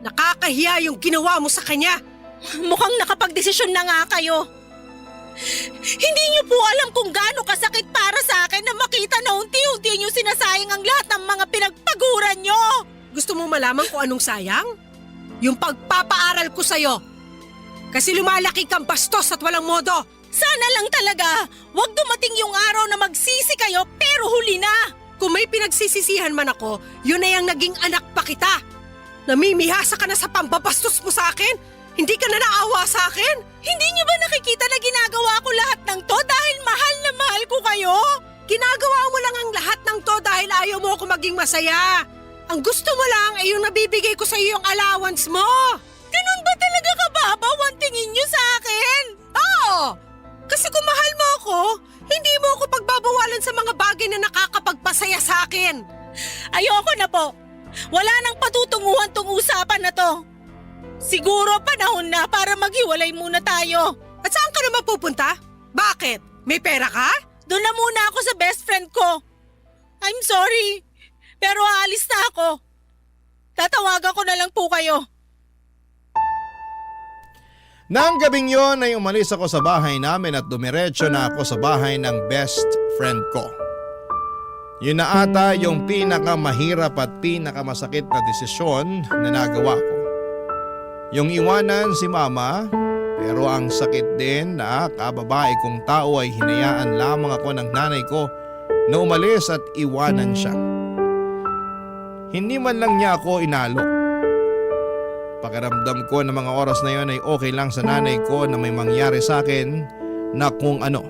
Nakakahiya yung ginawa mo sa kanya. Mukhang nakapagdesisyon na nga kayo. Hindi niyo po alam kung gaano kasakit para sa akin na makita na unti-unti niyo sinasayang ang lahat ng mga pinagpaguran niyo. Gusto mo malaman kung anong sayang? Yung pagpapaaral ko sa'yo. Kasi lumalaki kang bastos at walang modo. Sana lang talaga, wag dumating yung araw na magsisi kayo pero huli na. Kung may pinagsisisihan man ako, yun na yung naging anak pa kita. Namimihasa ka na sa pambabastos mo sa akin? Hindi ka na naawa sa akin? Hindi niyo ba nakikita na ginagawa ko lahat ng to dahil mahal na mahal ko kayo? Ginagawa mo lang ang lahat ng to dahil ayaw mo ako maging masaya. Ang gusto mo lang ay yung nabibigay ko sa iyo yung allowance mo. Ganun ba talaga kababaw ang tingin niyo sa akin? Oo! Kasi kung mahal mo ako, hindi mo ako pagbabawalan sa mga bagay na nakakapagpasaya sa akin. Ayoko na po. Wala nang patutunguhan tong usapan na to. Siguro panahon na para maghiwalay muna tayo. At saan ka naman pupunta? Bakit? May pera ka? Doon na muna ako sa best friend ko. I'm sorry, pero aalis na ako. Tatawagan ko na lang po kayo. Nang gabing yon ay umalis ako sa bahay namin at dumiretso na ako sa bahay ng best friend ko. Yun na ata yung pinakamahirap at pinakamasakit na desisyon na nagawa ko. Yung iwanan si mama, pero ang sakit din na kababae kong tao ay hinayaan lamang ako ng nanay ko na umalis at iwanan siya. Hindi man lang niya ako inalok. Pakiramdam ko na mga oras na yon ay okay lang sa nanay ko na may mangyari sa akin na kung ano.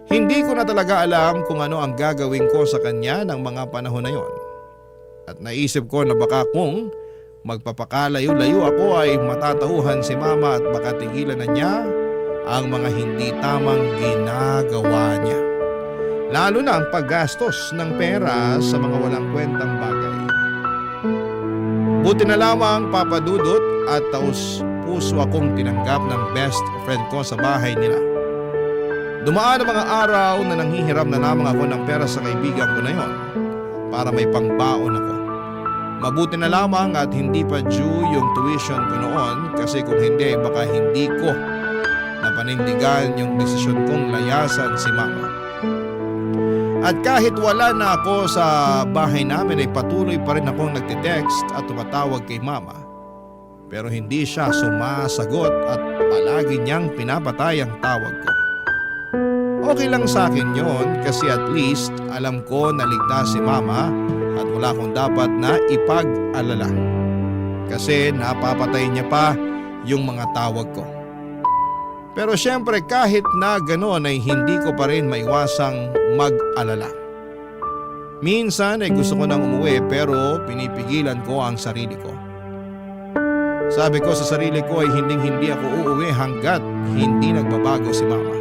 Hindi ko na talaga alam kung ano ang gagawin ko sa kanya ng mga panahon na yon. At naisip ko na baka kung magpapakalayo-layo ako ay matatauhan si mama at baka tigilan na niya ang mga hindi tamang ginagawa niya. Lalo na ang paggastos ng pera sa mga walang kwentang bagay. Buti na lamang papadudot at taos puso akong tinanggap ng best friend ko sa bahay nila. Dumaan ang mga araw na nanghihiram na lamang ako ng pera sa kaibigan ko na yon para may pangbaon ako. Mabuti na lamang at hindi pa due yung tuition ko noon kasi kung hindi baka hindi ko napanindigan yung desisyon kong layasan si mama. At kahit wala na ako sa bahay namin ay patuloy pa rin akong nagtitext at tumatawag kay mama. Pero hindi siya sumasagot at palagi niyang pinapatay ang tawag ko. Okay lang sa akin yon kasi at least alam ko na ligtas si mama at wala akong dapat na ipag-alala. Kasi napapatay niya pa yung mga tawag ko. Pero syempre kahit na gano'n ay hindi ko pa rin maiwasang mag-alala. Minsan ay gusto ko nang umuwi pero pinipigilan ko ang sarili ko. Sabi ko sa sarili ko ay hindi ako uuwi hanggat hindi nagbabago si mama.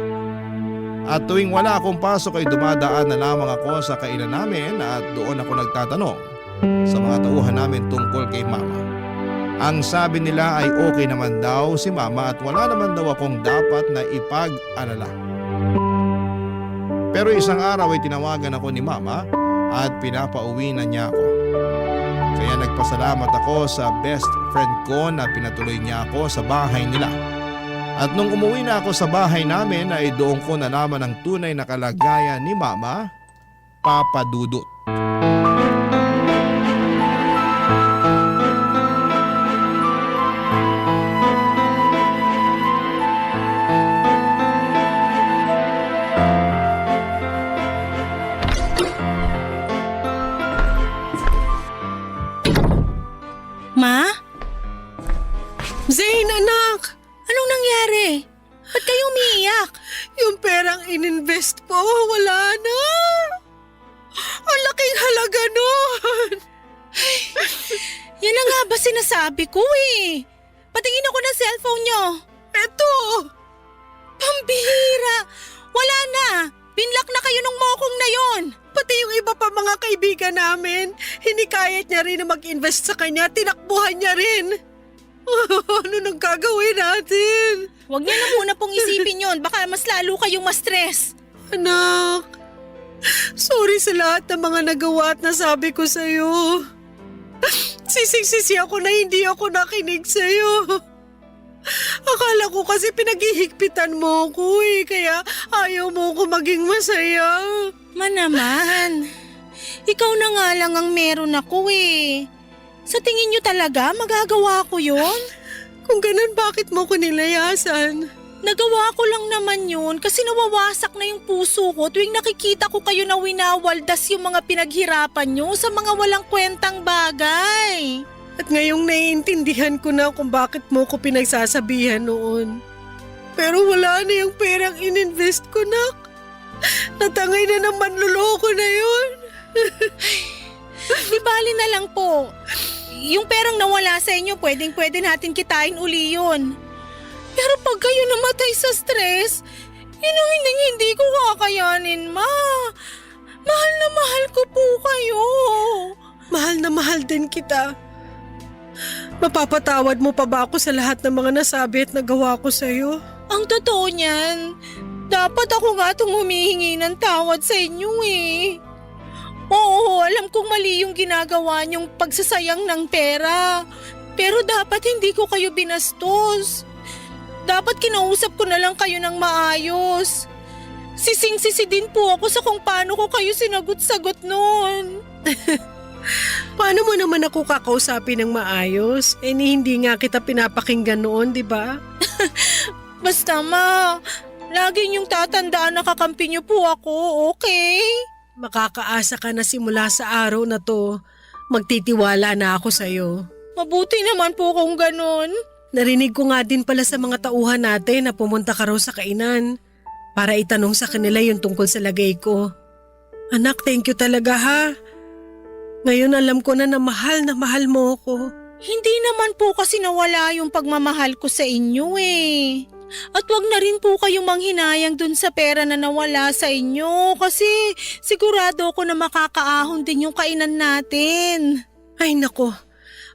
At tuwing wala akong pasok ay dumadaan na lamang ako sa kainan namin at doon ako nagtatanong sa mga tauhan namin tungkol kay mama. Ang sabi nila ay okay naman daw si mama at wala naman daw akong dapat na ipag-alala. Pero isang araw ay tinawagan ako ni mama at pinapauwi na niya ako. Kaya nagpasalamat ako sa best friend ko na pinatuloy niya ako sa bahay nila. At nung umuwi na ako sa bahay namin ay doon ko nalaman ang tunay na kalagayan ni mama, Papa Dudut. Ma? Zane, anak! Anong nangyari? Ba't kayo umiiyak? Yung perang ininvest ko, wala na. Ang laking halaga nun. Yan na nga ba sinasabi ko eh. Patingin ako ng cellphone nyo. Eto! Pambihira! Wala na! Binlock na kayo nung mokong na yon. Pati yung iba pa mga kaibigan namin, hinikayat niya rin na mag-invest sa kanya, tinakbuhan niya rin. Ano nang gagawin natin? Huwag niyo na muna pong isipin yon. Baka mas lalo kayong ma-stress. Anak, sorry sa lahat ng mga nagawa at nasabi ko sa'yo. Sisig-sisi ako na hindi ako nakinig sa'yo. Akala ko kasi pinaghihigpitan mo ko eh, kaya ayaw mo ko maging masaya. Naman, ikaw na nga lang ang meron ako eh. Sa tingin niyo talaga magagawa ko yon? Kung ganun, bakit mo ko nilayasan? Nagawa ko lang naman yun kasi nawawasak na yung puso ko tuwing nakikita ko kayo na winawaldas yung mga pinaghirapan nyo sa mga walang kwentang bagay. At ngayong naiintindihan ko na kung bakit mo ko pinagsasabihan noon. Pero wala na yung perang ininvest ko, nak. Natangay na ng manluloko na yun. Di bali na lang po. Yung perang nawala sa inyo, pwede natin kitain uli yun. Pero pag kayo namatay sa stress, yun ang hindi ko kakayanin, ma. Mahal na mahal ko po kayo. Mahal na mahal din kita. Mapapatawad mo pa ba ako sa lahat ng mga nasabi at nagawa ko sa'yo? Ang totoo niyan, dapat ako nga itong humihingi ng tawad sa inyo eh. Oo, alam kong mali yung ginagawa niyong pagsasayang ng pera. Pero dapat hindi ko kayo binastos. Dapat kinausap ko na lang kayo ng maayos. Sising-sisi din po ako sa kung paano ko kayo sinagot-sagot noon. Paano mo naman ako kakausapin ng maayos? Eh hindi nga kita pinapakinggan noon, di ba? Basta ma, lagi niyong tatandaan na kakampi niyo po ako, okay? Makakaasa ka na simula sa araw na to. Magtitiwala na ako sa'yo. Mabuti naman po kung ganun. Narinig ko nga din pala sa mga tauhan natin na pumunta ka raw sa kainan para itanong sa kanila yung tungkol sa lagay ko. Anak, thank you talaga ha. Ngayon alam ko na mahal mo ako. Hindi naman po kasi nawala yung pagmamahal ko sa inyo eh. At wag na rin po kayong manghinayang dun sa pera na nawala sa inyo kasi sigurado ako na makakaahon din yung kainan natin. Ay nako,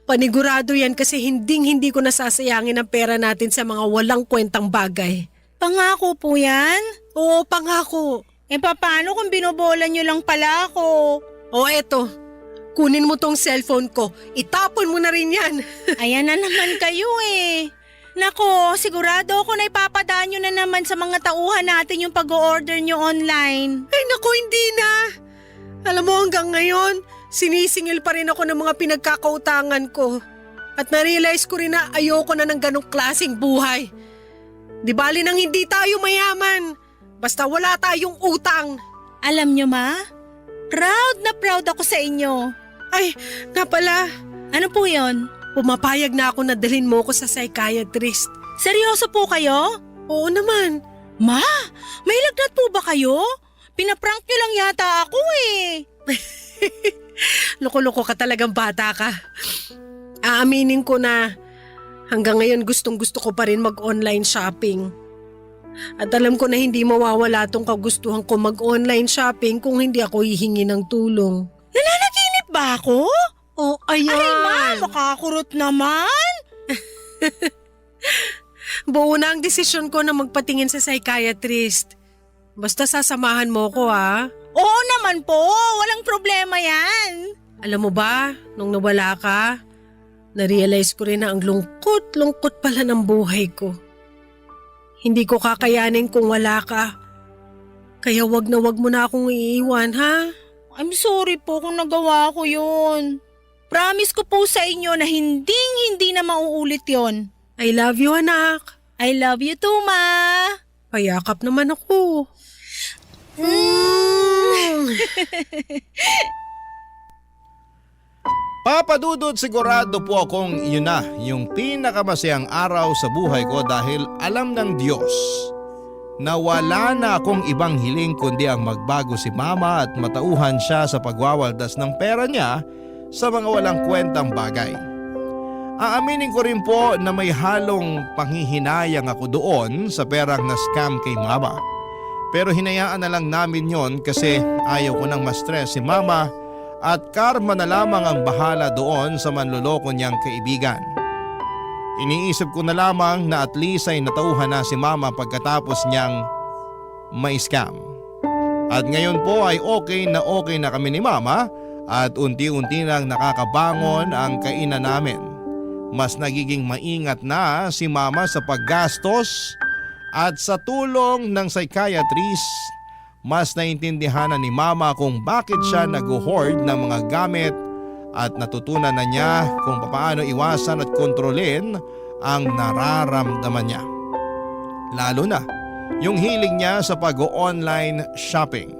panigurado yan kasi hindi ko nasasayangin ang pera natin sa mga walang kwentang bagay. Pangako po yan? Oo, pangako. Eh paano kung binobola nyo lang pala ako? O eto, kunin mo tong cellphone ko, itapon mo na rin yan. Ayan na naman kayo eh. Nako, sigurado ako na ipapadaan nyo na naman sa mga tauhan natin yung pag-o-order nyo online. Ay nako, hindi na. Alam mo hanggang ngayon, sinisingil pa rin ako ng mga pinagkakautangan ko. At na-realize ko rin na ayoko na ng ganong klaseng buhay. Di bali nang hindi tayo mayaman, basta wala tayong utang. Alam nyo ma, proud na proud ako sa inyo. Ay, nga pala. Ano po yon? Pumapayag na ako na dalhin mo ko sa psychiatrist. Seryoso po kayo? Oo naman. Ma, may lagnat po ba kayo? Pinaprank nyo lang yata ako eh. Loko-loko ka talagang bata ka. Aaminin ko na hanggang ngayon gustong-gusto ko pa rin mag-online shopping. At alam ko na hindi mawawala tong kagustuhan ko mag-online shopping kung hindi ako hihingi ng tulong. Nananaginip ba ako? Oh, ayan! Ay, ma, makakurot naman. Buo na ang desisyon ko na magpatingin sa psychiatrist. Basta sasamahan mo ko, ha? Oo naman po, walang problema yan. Alam mo ba, nung nawala ka, na-realize ko rin na ang lungkot pala ng buhay ko. Hindi ko kakayanin kung wala ka. Kaya wag mo na akong iiwan, ha? I'm sorry po kung nagawa ko yun. Promise ko po sa inyo na hindi na mauulit yon. I love you, anak. I love you too, ma. Payakap naman ako. Papa Dudut, sigurado po akong yun na yung pinakamasayang araw sa buhay ko dahil alam ng Diyos na wala na akong ibang hiling kundi ang magbago si Mama at matauhan siya sa pagwawaldas ng pera niya sa mga walang kwentang bagay. Aaminin ko rin po na may halong panghihinayang ako doon sa perang na-scam kay Mama. Pero hinayaan na lang namin yon kasi ayaw ko nang ma-stress si Mama at karma na lamang ang bahala doon sa manloloko niyang kaibigan. Iniisip ko na lamang na at least ay natauhan na si Mama pagkatapos niyang may scam. At ngayon po ay okay na kami ni Mama at unti-unti nang nakakabangon ang kainan namin. Mas nagiging maingat na si Mama sa paggastos at sa tulong ng psychiatrist, mas naintindihan na ni Mama kung bakit siya nag-hoard ng mga gamit at natutunan na niya kung paano iwasan at kontrolin ang nararamdaman niya. Lalo na yung hilig niya sa pag-online shopping.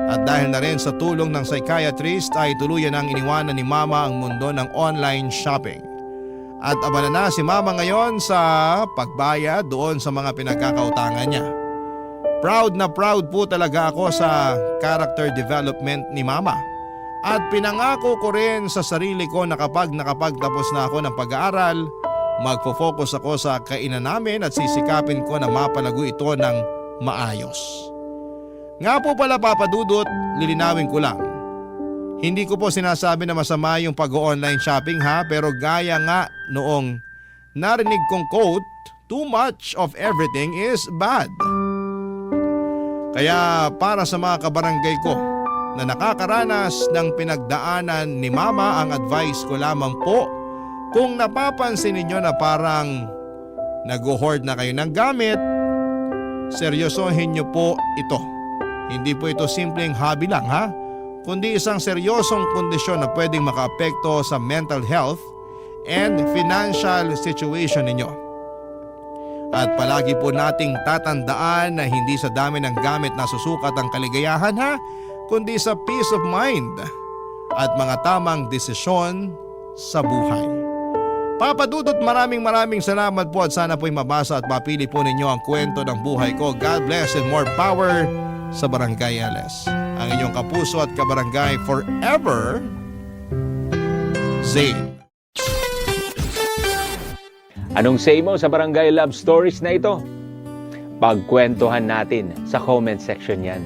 At dahil na rin sa tulong ng psychiatrist ay tuluyan ang iniwanan ni Mama ang mundo ng online shopping. At abala na si Mama ngayon sa pagbayad doon sa mga pinagkakautangan niya. Proud na proud po talaga ako sa character development ni Mama. At pinangako ko rin sa sarili ko na kapag nakapagtapos na ako ng pag-aaral, magfo-focus ako sa kainan namin at sisikapin ko na mapalago ito ng maayos. Nga po pala Papa Dudut, lilinawin ko lang. Hindi ko po sinasabi na masama yung pag-online shopping ha, pero gaya nga noong narinig kong quote, too much of everything is bad. Kaya para sa mga kabarangay ko na nakakaranas ng pinagdaanan ni Mama, ang advice ko lamang po, kung napapansin ninyo na parang nag-hoard na kayo ng gamit, seryosohin nyo po ito. Hindi po ito simpleng hobby lang ha, kundi isang seryosong kondisyon na pwedeng makaapekto sa mental health and financial situation ninyo. At palagi po nating tatandaan na hindi sa dami ng gamit na susukat ang kaligayahan ha, kundi sa peace of mind at mga tamang desisyon sa buhay. Papa Dudut, maraming salamat po at sana po'y mabasa at mapili po ninyo ang kwento ng buhay ko. God bless and more power sa Barangay LS. Ang inyong kapuso at kabarangay forever, Zane. Anong say mo sa Barangay Love Stories na ito? Pagkwentuhan natin sa comment section yan.